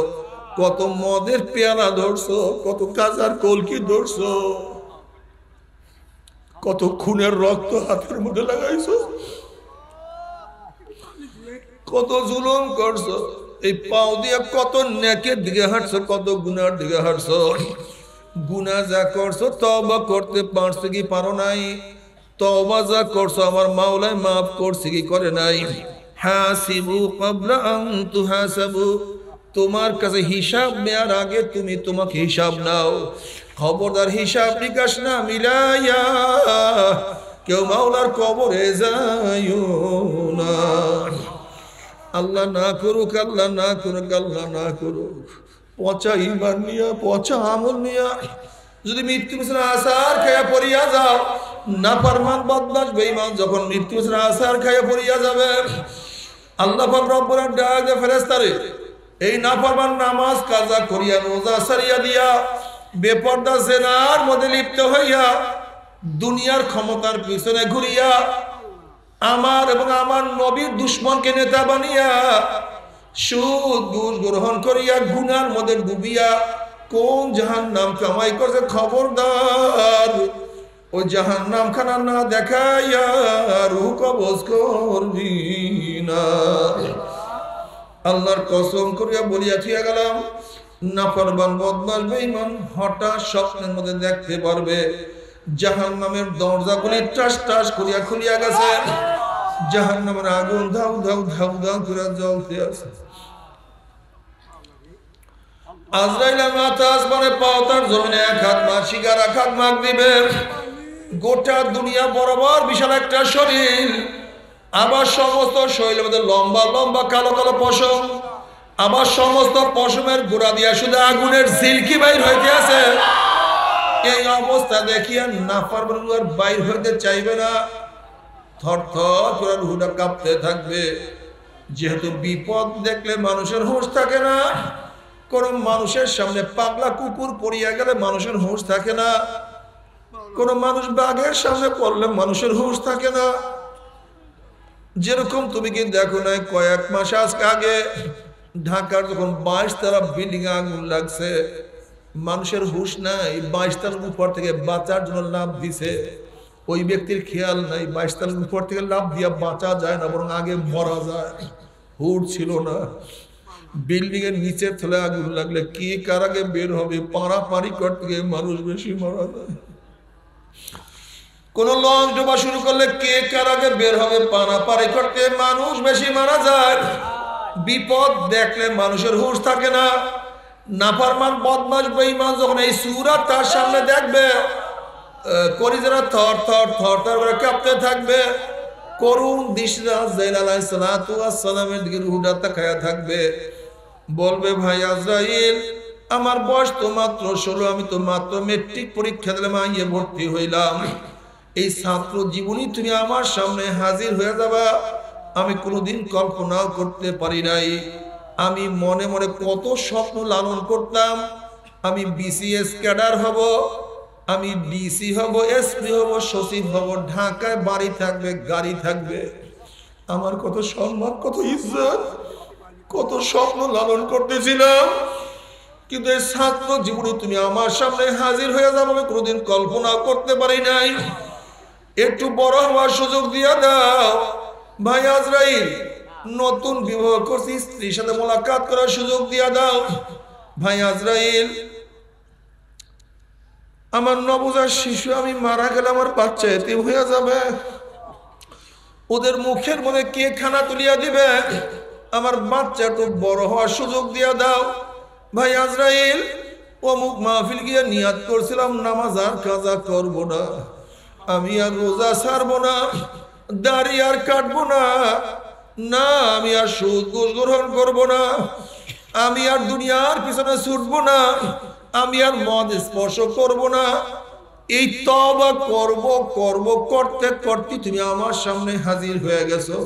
কত মদের পেয়ালা ধরছো, কত কাজার কলকি ধরছো, কত খুনের রক্ত হাতের মধ্যে লাগাইছো, কত জুলুম করছো। এই পাও দিয়ে কত নেকের দিকে হাঁটছো, কত গুনার দিকে হাঁটছো। গুনাহ যা করছো তওবা করতে পারছো কি পারো নাই? তওবা যা করছো আমার মাওলায় মাফ করছে কি করে নাই? হাসিবু ক্বাবলা আন তুহাসাবু, তোমার কাছে হিসাব নেওয়ার আগে তুমি তোমাকে হিসাব নাও। খবরদার হিসাব নিকাশ না মিলাইয়া কেউ মাওলার কবরে যাইও না। আল্লাহ না করুক, আল্লাহ না করুক, আল্লাহ না করুক। পচা ইমান নিয়া, পচা আমল নিয়া যদি মৃত্যু বিছানা আসার খাইয়া পড়িয়া যাও, না ফরমান বদমাশ বেঈমান যখন মৃত্যু বিছানা আসার খাইয়া পড়িয়া যাবে, আল্লাহ পাক রব্বুল আলামিন ডাক দিয়ে ফেরেশতারে এই নাফরমান নামাজ কাজা করিয়া রোজা সারিয়া দিয়া বেপরদা জেনার মধ্যে লিপ্ত হইয়া দুনিয়ার ক্ষমতার পিছনে ঘুরিয়া আমার এবং আমার নবীর দুশমনকে নেতা বানিয়া সুদ ঘুষ গ্রহণ করিয়া গুনার মধ্যে ডুবিয়া কোন জাহান্নাম কামাই করছে, খবরদার ওই জাহান্নাম খানা না দেখাইয়া রূহ কবজ করবি না। আল্লাহর কসম করিয়া বলিয়া থিয়া গেলাম, নাফরমান বদমাশ বেঈমান হঠাৎ স্বপ্নের মধ্যে দেখতে পারবে জাহান্নামের দরজাগুলি টাস টাস করিয়া খুলিয়া গেছে, জাহান্নামের আগুন ধাউ ধাউ ধাউ ধাউ করে জ্বলতে আছে। আজরাইল মাথা আসমানে পাও, তার জমিনে এক হাত মার, শিকার এক হাত মার দিবে। গোটা দুনিয়া বরাবর বিশাল একটা শরীর, আবার সমস্ত শরীরের মধ্যে লম্বা লম্বা কালো কালো পশম, আবার সমস্ত পশমের গোড়া দিয়া শুধু আগুনের ঝিলকি বাইর হইতে আছে। এই অবস্থা দেখিয়া নাফরমান আর বাইর হইতে চাইবে না, থর থর করে রুহটা কাঁপতে থাকবে। যেহেতু বিপদ দেখলে মানুষের হুঁশ থাকে না, কোন মানুষের সামনে পাগলা কুকুর পড়িয়া গেলে মানুষের হুঁশ থাকে না, কোন মানুষ বাঘের সামনে পড়লে মানুষের হুঁশ থাকে না। যেরকম তুমি কি দেখো না, কয়েক মাস আগে ঢাকার যখন 22 তলা বিল্ডিং আগুন লাগছে, মানুষের হুঁশ নাই, 22 তলার উপর থেকে বাঁচার জন্য লাভ দিছে, ওই ব্যক্তির খেয়াল নাই 22 তলার উপর থেকে লাভ দিয়া বাঁচা যায় না, বরং আগে মরা যায়। হুঁশ ছিল না। বিল্ডিং এর নিচের তলায় আগুন লাগলে কে কার আগে বের হবে, পাড়াপাড়ি করতে গিয়ে মানুষ বেশি মারা যায়। কোন লঞ্চ ডোবা শুরু করলে কে কার আগে বের হবে, পানাপাড়ি করতে মানুষ বেশি মারা যায়। বিপদ দেখলে মানুষের হুঁশ থাকে না। নাফরমান বদমাশ বেঈমান যখন এই সূরা তার সামনে দেখবে, কলিজারা থর থর থর থর করে কাঁপতে থাকবে। করুণ দৃষ্টিতে আজরাইল আলাইহিস সালাতু ওয়াস সালামের দিকে রুহুটা তাকায়া থাকবে, বলবে ভাই আজরাইল, আমার বয়স তো মাত্র 16, আমি তো মাত্র মেট্রিক পরীক্ষা দিলাম, আইয়ে ভর্তি হইলাম। এই ছাত্র জীবনী তুমি আমার সামনে হাজির হয়ে যাবা, আমি কোনোদিন কল্পনাও করতে পারি নাই। আমি মনে মনে কত স্বপ্ন লালন করতাম, আমি বিসিএস ক্যাডার হব, আমি ডিসি হব, এসপি হব, সচিব হব, ঢাকায় বাড়ি থাকবে, গাড়ি থাকবে, আমার কত সম্মান, কত ইজ্জত, কত স্বপ্ন লালন করতেছিলাম। কিন্তু এই ছাত্র জীবনে তুমি আমার সামনে হাজির হয়ে যাবে, আমি কোনোদিন কল্পনা করতে পারি নাই। একটু বড় হওয়ার সুযোগ দিয়ে দাও ভাই আজরাইল, নতুন বিবাহ করছি, স্ত্রীর সাথে মোলাকাত করার সুযোগ দিয়ে দাও। ভাই আজরাইল, আমার নবজাত শিশু, আমি মারা গেলে আমার বাচ্চা এতিম হয়ে যাবে, ওদের মুখের মধ্যে কে খানা তুলিয়া দিবে, আমার বাচ্চা একটু বড় হওয়ার সুযোগ দিয়ে দাও। ভাই আজরাইল, অমুক মাহফিল গিয়ে নিয়াত করছিলাম নামাজ আর কাজা করবো না, আমি আর রোজা ছাড়বো না, দাড়ি আর কাটবো না, না আমি আর সুদ ঘুষ গ্রহণ করবো না, আমি আর দুনিয়ার পিছনে ছুটবো না, আমি আর মদ স্পর্শ করবো না। এই তওবা করব করব করতে করতে তুমি আমার সামনে হাজির হয়ে গেছো,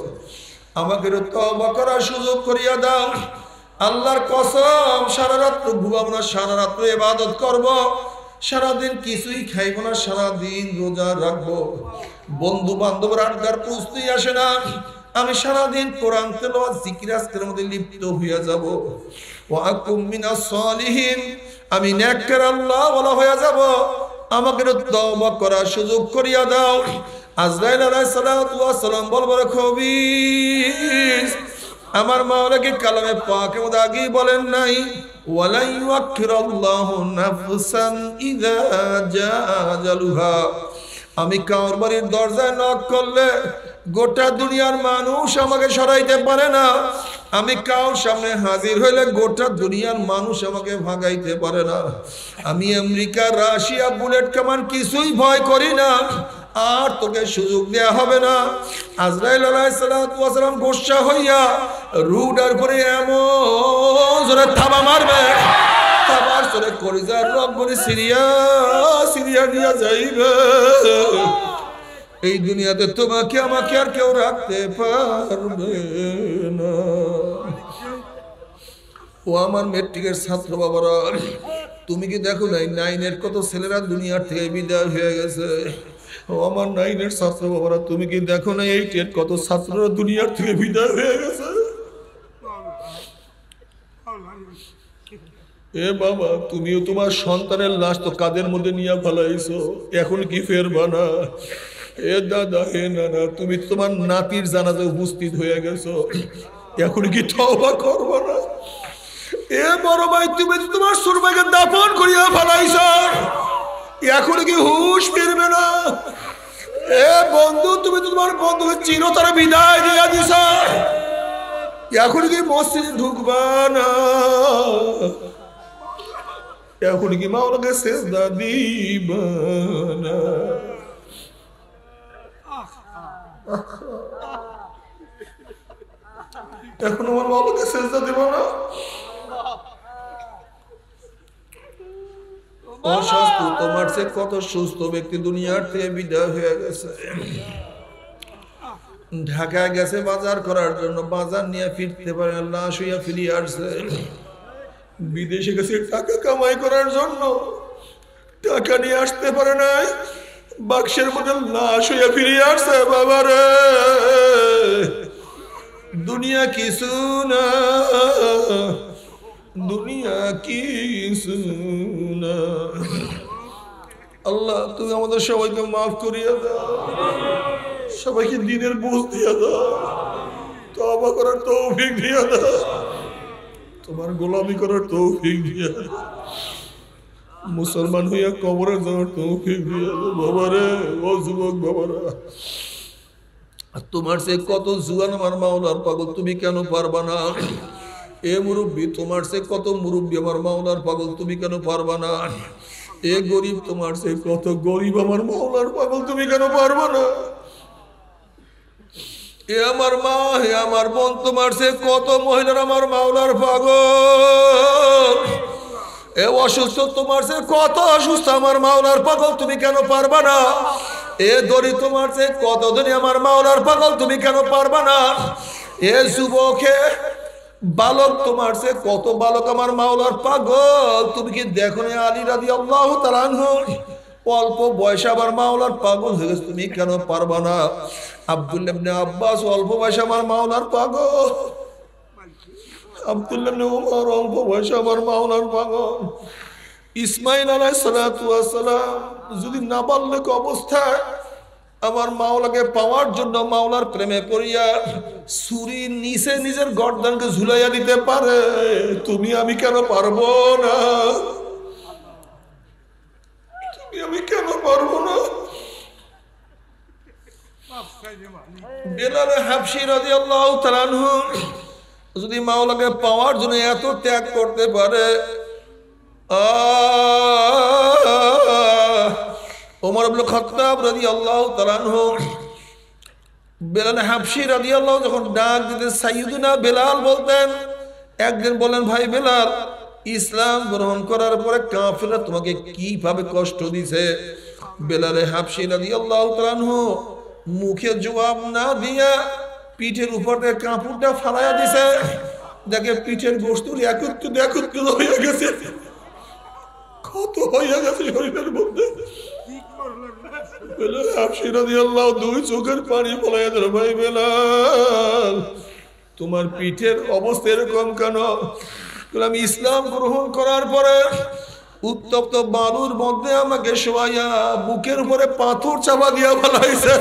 আমাকে তওবা করার সুযোগ করিয়া দাও। আল্লাহর কসম, সারা রাত্র ঘুমাবো না, সারা রাত্র ইবাদত করব, সারাদিন কিছুই খাইব না, সারাদিন রোজা রাখবো, বন্ধু বান্ধবের আড্ডার প্রশ্নই আসে না, আমি সারাদিন কোরআন তেলাওয়াত জিকির আজকারের মধ্যে লিপ্ত হইয়া যাব। ওয়া আকুম মিনাস সালিহিন, আমি নেককার আল্লাহ ওয়ালা হয়ে যাব, আমাকে তওবা করার সুযোগ করিয়া দাও। আজরাইল আলাইহিস সালাতু ওয়াস সালাম বলবার খবিস, আমার মাওলাকে কালামে পাকের মধ্যে আগেই বলেন নাই, ওয়ালা ইউআখিরুল্লাহু নাফসান ইযা জাআ আজালুহা। আমি কার বাড়ির দরজায় নক করলে গোটা দুনিয়ার মানুষ আমাকে সরাইতে পারে না, আমি কার সামনে হাজির হইলে গোটা দুনিয়ার মানুষ আমাকে ভাগাইতে পারে না। আমি আমেরিকা, রাশিয়া, বুলেট কামান কিছুই ভয় করি না, আর তোকে সুযোগ দেয়া হবে না। আজরাইল আলাইহিস সালাতু ওয়াস সালাম গোসা হইয়া রুডার করে এমন জোরে থাবা মারবে, থাবার জোরে কলিজার রগগুলি সিরিয়া সিরিয়া নিয়ে যাইবে। এই দুনিয়াতে তোমাকে আমাকে আর কেউ রাখতে পারবে না। ও আমার মেট্রিকের ছাত্র বাবারা, তুমি কি দেখো নাই 9-এর কত ছেলেরা দুনিয়ার থেকে বিদায় হয়ে গেছে? ও আমার 9-এর ছাত্র বাবারা, তুমি কি দেখো না 8-এর কত ছাত্ররা দুনিয়ার থেকে বিদায় হয়ে গেছে? এ বাবা, তুমিও তোমার সন্তানের লাশ তো কাদের মধ্যে নিয়ে ফেলাইছো, এখন কি ফেরবা না? এ দাদা, হে নানা, তুমি তোমার নাতির জানাজা উপস্থিত হয়ে গেছো, এখন কি তওবা করবা না? এ বড় ভাই, তুমি তোমার সুরবাকে দাফন করিয়া ফেলাইছো, এখন কি হুঁশ ফিরবে না? এ বন্ধু, তুমি তোমার বন্ধুকে চিরতরে বিদায় দিয়া দিছ, এখন কি মসজিদে ঢুকবা না? এখন কি মাওলাকে সেজদা দিবা না? এখন আমার মাওলাকে সেজদা দিবা না? অসুস্থ তোমার সে কত সুস্থ ব্যক্তি দুনিয়ার থেকে বিদায় হয়ে গেছে। ঢাকায় গেছে বাজার করার জন্য, বাজার নিয়ে ফিরতে পারে না, লাশ হইয়া ফিরিয়ে আসছে। বিদেশে গেছে টাকা কামাই করার জন্য, টাকা নিয়ে আসতে পারে নাই, বাক্সের মধ্যে লাশ হইয়া ফিরিয়ে আসছে। বাবারে, দুনিয়া কিছু না, দুনিয়া কিছু না। আল্লাহ, তুমি আমাদের সবাইকে মাফ করিয়া দাও, সবাইকে দিনের বুঝ দিয়া দাও, তওবা করার তৌফিক দিয়া দাও, তোমার গোলামি করার তৌফিক দিয়া দাও, মুসলমান হইয়া কবরে যাওয়ার তৌফিক দিয়া দাও। বাবারে, ও যুবক বাবারা, আর তোমার সে কত জুয়ান আমার মাওলার পাগল, তুমি কেন পারবা না? এ মুরব্বী, তোমার সে কত মুরব্বী আমার মাওলার পাগল, তুমি কেন পারবা না? এ গরিব, তোমার সে কত গরিব আমার মাওলার পাগল, তুমি কেন পারবা না? এ আমার মা, হে আমার বোন, তোমার সে কত মহিলার আমার মাওলার পাগল। এ অসুস্থ, তোমার সে কত অসুস্থ আমার মাওলার পাগল, তুমি কেন পারবা না? এ দড়ি, তোমার সে কত ধনী আমার মাওলার পাগল, তুমি কেন পারবা না? এ যুবকে বালক, তোমার সে কত বালক আমার মাওলার পাগল, তুমি কি দেখো না আলী রাদিয়াল্লাহু তাআলা আনহু অল্প বয়সে আমার মাওলার পাগল হয়ে গেছে, তুমি কেন পারবা না? আব্দুল্লাহ ইবনে আব্বাস অল্প বয়সে আমার মাওলার পাগল, আব্দুল্লাহ ইবনে উমর অল্প বয়সে আমার মাওলার পাগল। ইসমাইল আলাইহিস সালাতু ওয়াস সালাম যদি নাবালক অবস্থায় আমার মাওলাকে পাওয়ার জন্য মাওলার প্রেমে পড়িয়া ছুরির নিচে নিজের গর্দানকে ঝুলাইয়া দিতে পারে, তুমি আমি কেন পারবো না? তুমি আমি কেন পারবো না? বেলাল হাবশী রাদিয়াল্লাহু তাআলা আনহু যদি মাওলাকে পাওয়ার জন্য এত ত্যাগ করতে পারে, ওমর ইবনে খাত্তাব রাদিয়াল্লাহু তাআলা আনহু বেলাল হাবশী রাদিয়াল্লাহু যখন ডাক দিতে সাইয়্যিদুনা বেলাল বলতেন, একদিন বলেন, ভাই বেলাল, ইসলাম গ্রহণ করার পরে কাফেররা তোমাকে কিভাবে কষ্ট দিছে? বেলাল হাবশী রাদিয়াল্লাহু তাআলা আনহু মুখে জবাব না দিয়া পিঠের উপর থেকে কাপড়টা ফালাইয়া দিছে, দেখে পিঠের গোশতগুলি একত্রিত হয়ে গেছে, কত হয়ে গেছে শরীরের মধ্যে। বেলাল হাবশী রাদিয়াল্লাহু দুই চোখের পানি ফলাইয়া দিল, ভাই বেলাল, তোমার পিঠের অবস্থা এরকম কেন? আমি ইসলাম গ্রহণ করার পরে উত্তপ্ত বালুর মধ্যে আমাকে শোয়াইয়া বুকের উপরে পাথর চাপা দিয়া ফেলাইছে,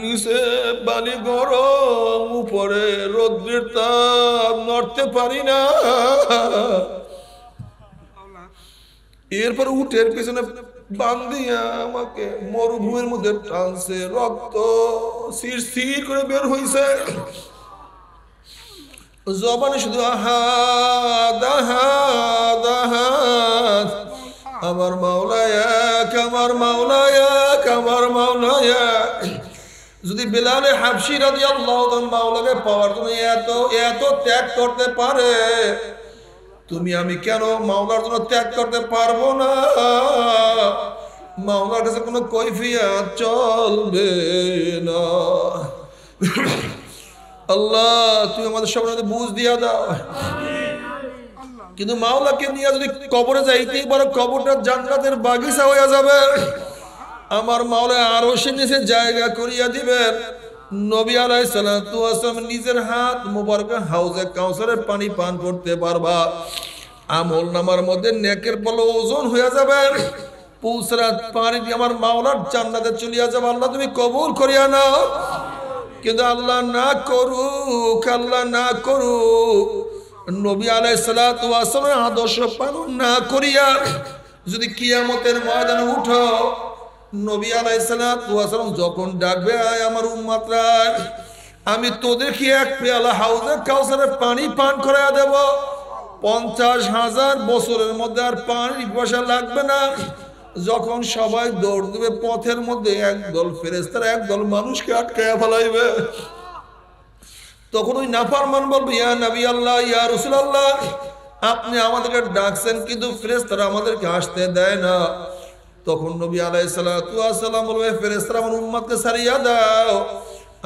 নিচে বালি গরম, উপরে রৌদ্রের তাপ, নড়তে পারি না। এরপর উটের পিছনে বান্ধিয়া আমাকে মরুভূমির মধ্যে টানছে, রক্ত শিরশির করে বের হইছে, জবানে শুধু আহাদ আহাদ আহাদ, আমার মাওলা এক, আমার মাওলা এক, আমার মাওলা এক। যদি বেলাল হাবশী রাদিয়াল্লাহু তাআলা মাওলাকে পাওয়ার জন্য এত এত ত্যাগ করতে পারে, তুমি আমি কেন মাওলার জন্য ত্যাগ করতে পারবো না? মাওলার কাছে কোনো কৈফিয়ত চলবে না। আল্লাহ, তুমি আমাদের সবার বুঝ দিয়া দাও। কিন্তু মাওলাকে নিয়ে যদি কবরে যাইতেই পারো, কবরটা জান্নাতের বাগিচা হয়ে যাবে। আমার মাওলা আরশের নিচে জায়গা করিয়া দিবেন। নবী আলাইহিস সালাতু ওয়াস সালাম নিজের হাত মুবারক হাউজে কাউসারের পানি পান করতে পারবা। আমল নামার মধ্যে নেকের বলে ওজন হয়ে যাবে, পুসরাত পানি দিয়ে আমার মাওলার জান্নাতে চলিয়া যাবে। আল্লাহ তুমি কবুল করিয়া নাও। কিন্তু আল্লাহ না করুক, আল্লাহ না করুক, নবী আলাইহিস সালাতু ওয়াস সালামের আদর্শ পালন না করিয়া যদি কিয়ামতের ময়দানে উঠো, নবী আলাইহিস সালাতু ওয়াস সালাম যখন ডাকবে, আয় আমার উম্মতরা, আমি তোদেরকে এক পেয়ালা হাউজে কাউসারের পানি পান করাইয়া দেব। 50,000 বছরের মধ্যে আর পানি পয়সা লাগবে না। যখন সবাই দৌড় দেবে, পথের মধ্যে একদল ফেরেশতারা একদল মানুষকে আটকায়া ফেলাইবে। তখন ওই নাফরমান বলবে, ইয়া নবী আল্লাহ, ইয়া রাসূলুল্লাহ, আপনি আমাদেরকে ডাকছেন কিন্তু ফেরেশতারা আমাদেরকে আসতে দেয় না। তখন নবী আলাইহিস সালাতু ওয়াস সালাম বলবে, ফেরেশতারা আমার উম্মতকে ছাড়িয়া দাও,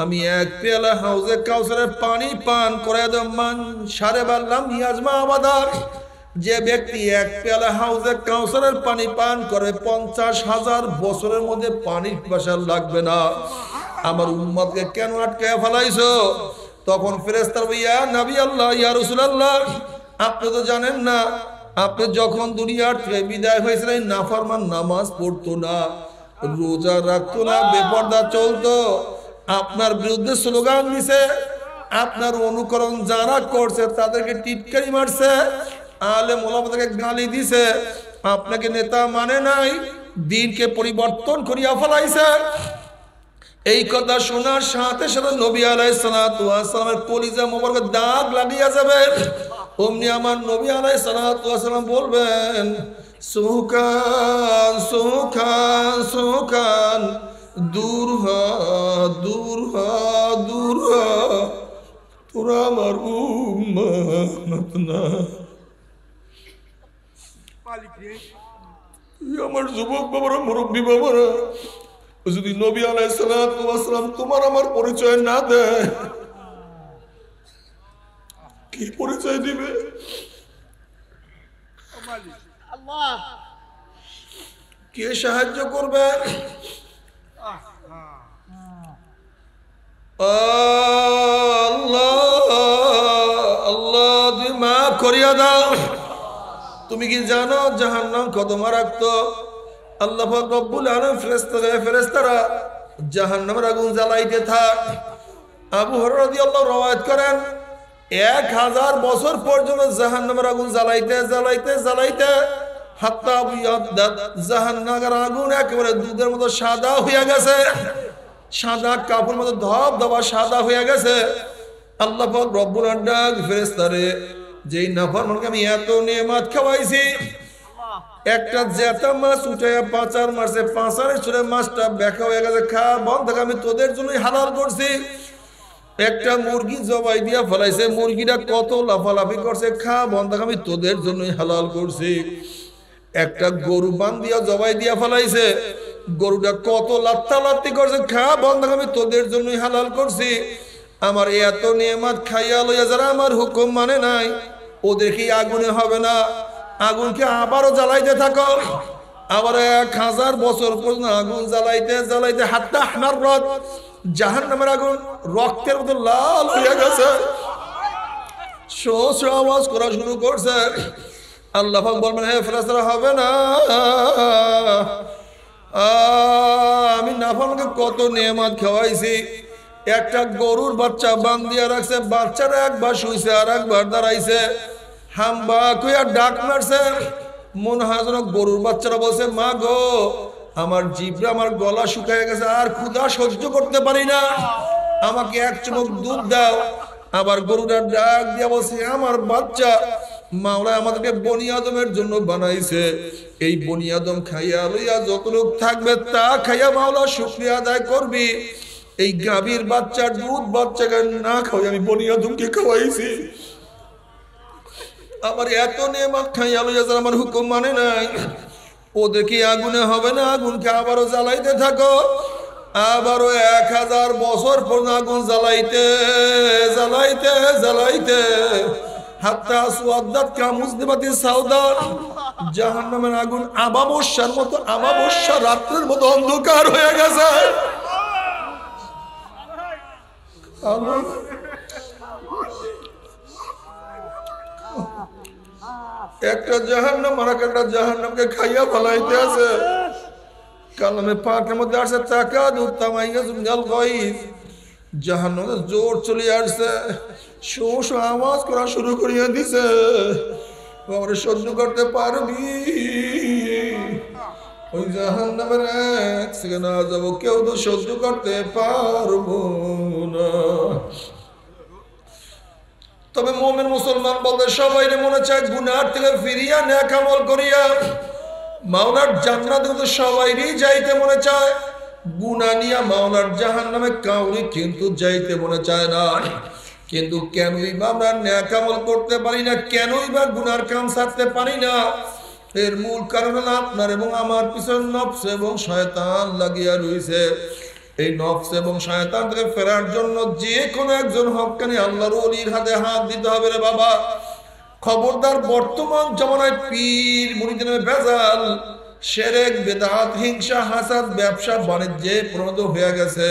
আমি এক পেয়ালা হাউজে কাউসারের পানি পান করায় দাও। মান শারিবা লাম ইয়াজমা আবাদা, যে ব্যক্তি এক পেয়ালা হাউজে কাউসারের পানি পান করে 50,000 বছরের মধ্যে পানির পিপাসা লাগবে না। আমার উম্মতকে কেন আটকায়া ফেলাইছো? তখন ফেরেশতারা বলে, ইয়া নবী আল্লাহ, ইয়া রাসূলুল্লাহ, আপনি তো জানেন না, আপনি যখন দুনিয়ার থেকে বিদায় হয়েছিলেন, নাফরমান নামাজ পড়তো না, রোজা রাখতো না, বেপরদা চলতো, আপনার বিরুদ্ধে স্লোগান দিছে, আপনার অনুকরণ যারা করছে তাদেরকে টিটকারি মারছে, আলেম ওলামাদেরকে গালি দিছে, আপনাকে নেতা মানে নাই, দিনকে পরিবর্তন করিয়া ফেলাইছে। এই কথা শোনার সাথে সাথে নবী আলাইহিস সালাতু ওয়াস সালামের কলিজা মোবারক দাগ লাগিয়া যাবে। অমনি আমার নবী আলাইহিস সালাতু ওয়াস সালাম বলবেন, সুকান সুকান সুকান, দূর হ দূর হ দূর হ, তোরা আমার উম্মত না। আমার যুবক বাবারা, মুরব্বী বাবারা, যদি নবী আলাইহিস সালাতু ওয়াস সালাম তোমার আমার পরিচয় না দেয়, কি পরিচয় দিবে? কে সাহায্য করবে? আল্লাহ আল্লাহ, তুমি মাফ করিয়া দাও। তুমি কি জানো জাহান্নাম কত মারাত্মক? আল্লাহ পাক রব্বুল আলামিন ফেরেশতারা জাহান্নামের আগুন জ্বালাইতে থাক। আবু হুরায়রা রাদিয়াল্লাহু রওয়ায়াত করেন, 1000 বছর পর্যন্ত জাহান্নামের আগুন জ্বালাইতে জ্বালাইতে জ্বালাইতে হাত্তা বিয়াদ্দাত, জাহান্নামের আগুন একেবারে দুধের মতো সাদা হয়ে গেছে, সাদা কাপড়ের মতো ধবধবা সাদা হয়ে গেছে। আল্লাহ পাক রব্বুল আলামিন ডাক ফেরেশতারে, যেই নাফরমানকে আমি এত নেয়ামত খাওয়াইছি, একটা জেতা মাছ উঠাইয়া পাচার মারছে, পাচারের ছুড়ে মাছটা ব্যাখ্যা হয়ে গেছে, খা বন্ধ, আমি তোদের জন্যই হালাল করছি। একটা মুরগি জবাই দিয়া ফেলাইছে, মুরগিটা কত লাফালাফি করছে, খা বন্ধ, আমি তোদের জন্যই হালাল করছি। একটা গরু বান দিয়া জবাই দিয়া ফেলাইছে, গরুটা কত লাত্তালাত্তি করছে, খা বন্ধ, আমি তোদের জন্যই হালাল করছি। আমার এত নেয়ামত খাইয়া লইয়া যারা আমার হুকুম মানে নাই, ওদের কি আগুনে হবে না? আগুনকে আবারও জ্বালাইতে থাকো, আবার 1000 বছর পর্যন্ত আগুন জ্বালাইতে জ্বালাইতে হাত্তা হামার রদ, জাহান্নামের আগুন রক্তের মতো লাল হয়ে গেছে, শোষ আওয়াজ করা শুরু করছে। আল্লাহ পাক বলবেন, হে ফেরেশতারা, হবে না, আমি নাফরমানকে কত নেয়ামত খাওয়াইছি। একটা গরুর বাচ্চা বান্ধিয়া রাখছে, বাচ্চারা একবার শুইছে আর একবার দাঁড়াইছে, হাম্বা কইয়া ডাক মারছে, মনে হয় যেন গরুর বাচ্চারা বলছে, মা গো, আমার জিভরা, আমার গলা শুকায় গেছে, আর ক্ষুধা সহ্য করতে পারি না, আমাকে এক চুমুক দুধ দাও। আবার গরুটা ডাক দিয়া বলছে, আমার বাচ্চা, মাওলা আমাদেরকে বনি আদমের জন্য বানাইছে, এই বনি আদম খাইয়া লইয়া যত লোক থাকবে তা খাইয়া মাওলা শুকরিয়া আদায় করবি। এই গাভীর বাচ্চা, দুধ বাচ্চাকে না খাওয়াই আমি বনি আদমকে খাওয়াইছি। আমার এত নেয়ামত খাইয়া লইয়া যারা আমার হুকুম মানে নাই, ওদের কি আগুনে হবে না? আগুনকে আবারও জ্বালাইতে থাকো, আবারও 1000 বছর পর্যন্ত আগুন জ্বালাইতে জ্বালাইতে জ্বালাইতে হাত্তা সুয়াদ্দাত কামুজদিবাতি সাউদা, জাহান্নামের আগুন আমাবস্যার মতো, আমাবস্যা রাত্রের মতো অন্ধকার হয়ে গেছে। একটা জাহান্নাম আর একটা জাহান্নামকে খাইয়া ফেলাইতে আছে। কালামে পাকের মধ্যে আসছে, তাকাদু তামাইয়াজু মিনাল গায়জ, জাহান্নামের জোর চলে আসছে, শো শো আওয়াজ করা শুরু করিয়া দিছে, আমরা সহ্য করতে পারবি? ওই জাহান্নামের এক সেকেন্ড না যাবো, কেউ তো সহ্য করতে পারবো না। তবে মুমিন মুসলমান বলতে সবাই মনে চায় গুনার থেকে ফিরিয়া নেক আমল করিয়া মাওলার জান্নাতে তো সবাইরই যাইতে মনে চায়। গুনাহ নিয়া মাওলার জাহান্নামে কাউরি কিন্তু যাইতে মনে চায় না। কিন্তু কেনই বা আমরা নেক আমল করতে পারি না, কেনই বা গুনার কাম ছাড়তে পারি না? এর মূল কারণ হলো আপনার এবং আমার পিছনে নফস এবং শয়তান লাগিয়া রয়েছে। এই নফস এবং শয়তান থেকে ফেরার জন্য যে কোনো একজন হক্কানি আল্লাহর ওলির হাতে হাত দিতে হবে রে বাবা। খবরদার, বর্তমান জমানায় পীর মুরিদের নামে ভেজাল, শিরক, বিদআত, হিংসা, হাসাদ, ব্যবসা বাণিজ্যে পরিণত হয়ে গেছে।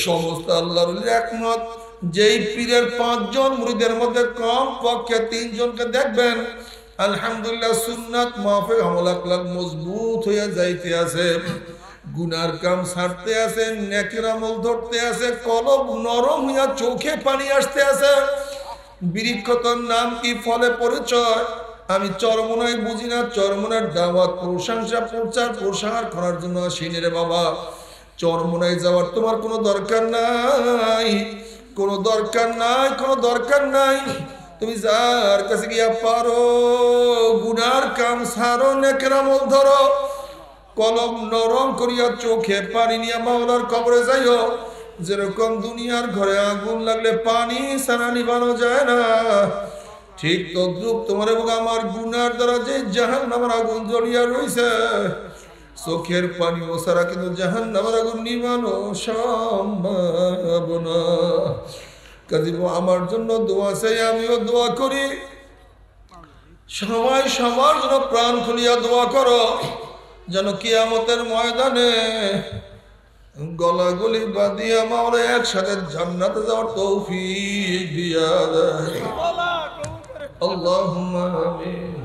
সমস্ত আল্লাহর ওলির একমত, যেই পীরের 5 জন মুরিদের মধ্যে কম পক্ষে 3 জনকে দেখবেন আলহামদুলিল্লাহ সুন্নাত মাফিক আমল আখলাক মজবুত হইয়া যাইতে আছে, গুনার কাম ছাড়তে আছে, নেকের আমল ধরতে আছে, কলব নরম হইয়া চোখে পানি আসতে আছে। বৃক্ষতর নাম কি, ফলে পরিচয়, আমি চরমনায় বুঝি না, চরমনার দাওয়াত প্রশংসা প্রচার প্রসার করার জন্য আসিনি রে বাবা। চরমনায় যাওয়ার তোমার কোনো দরকার নাই, কোনো দরকার নাই, কোনো দরকার নাই। তুমি যার কাছে গিয়া পারো গুনার কাম সারো, নেকের আমল ধরো, কলম নরম করিয়া চোখে পানি নিয়ে মাওলার কবরে যাইও। যেরকম দুনিয়ার ঘরে আগুন লাগলে পানি ছাড়া নিভানো যায় না, ঠিক তদ্রুপ তোমার এবং আমার গুনার দ্বারা যে জাহান্নামের আগুন জ্বলিয়া রইছে, চোখের পানি ও ছাড়া কিন্তু জাহান্নামের আগুন নিভানো সম্ভব না। কাজী আমার জন্য দোয়া চাই, আমিও দোয়া করি। সবাই সবার জন্য প্রাণ খুলিয়া দোয়া করো, যেন কিয়ামতের ময়দানে গলাগলি বাঁধিয়া মাওলা একসাথে জান্নাতে যাওয়ার তৌফিক দিয়া দেয়। আল্লাহুম্মা আমিন।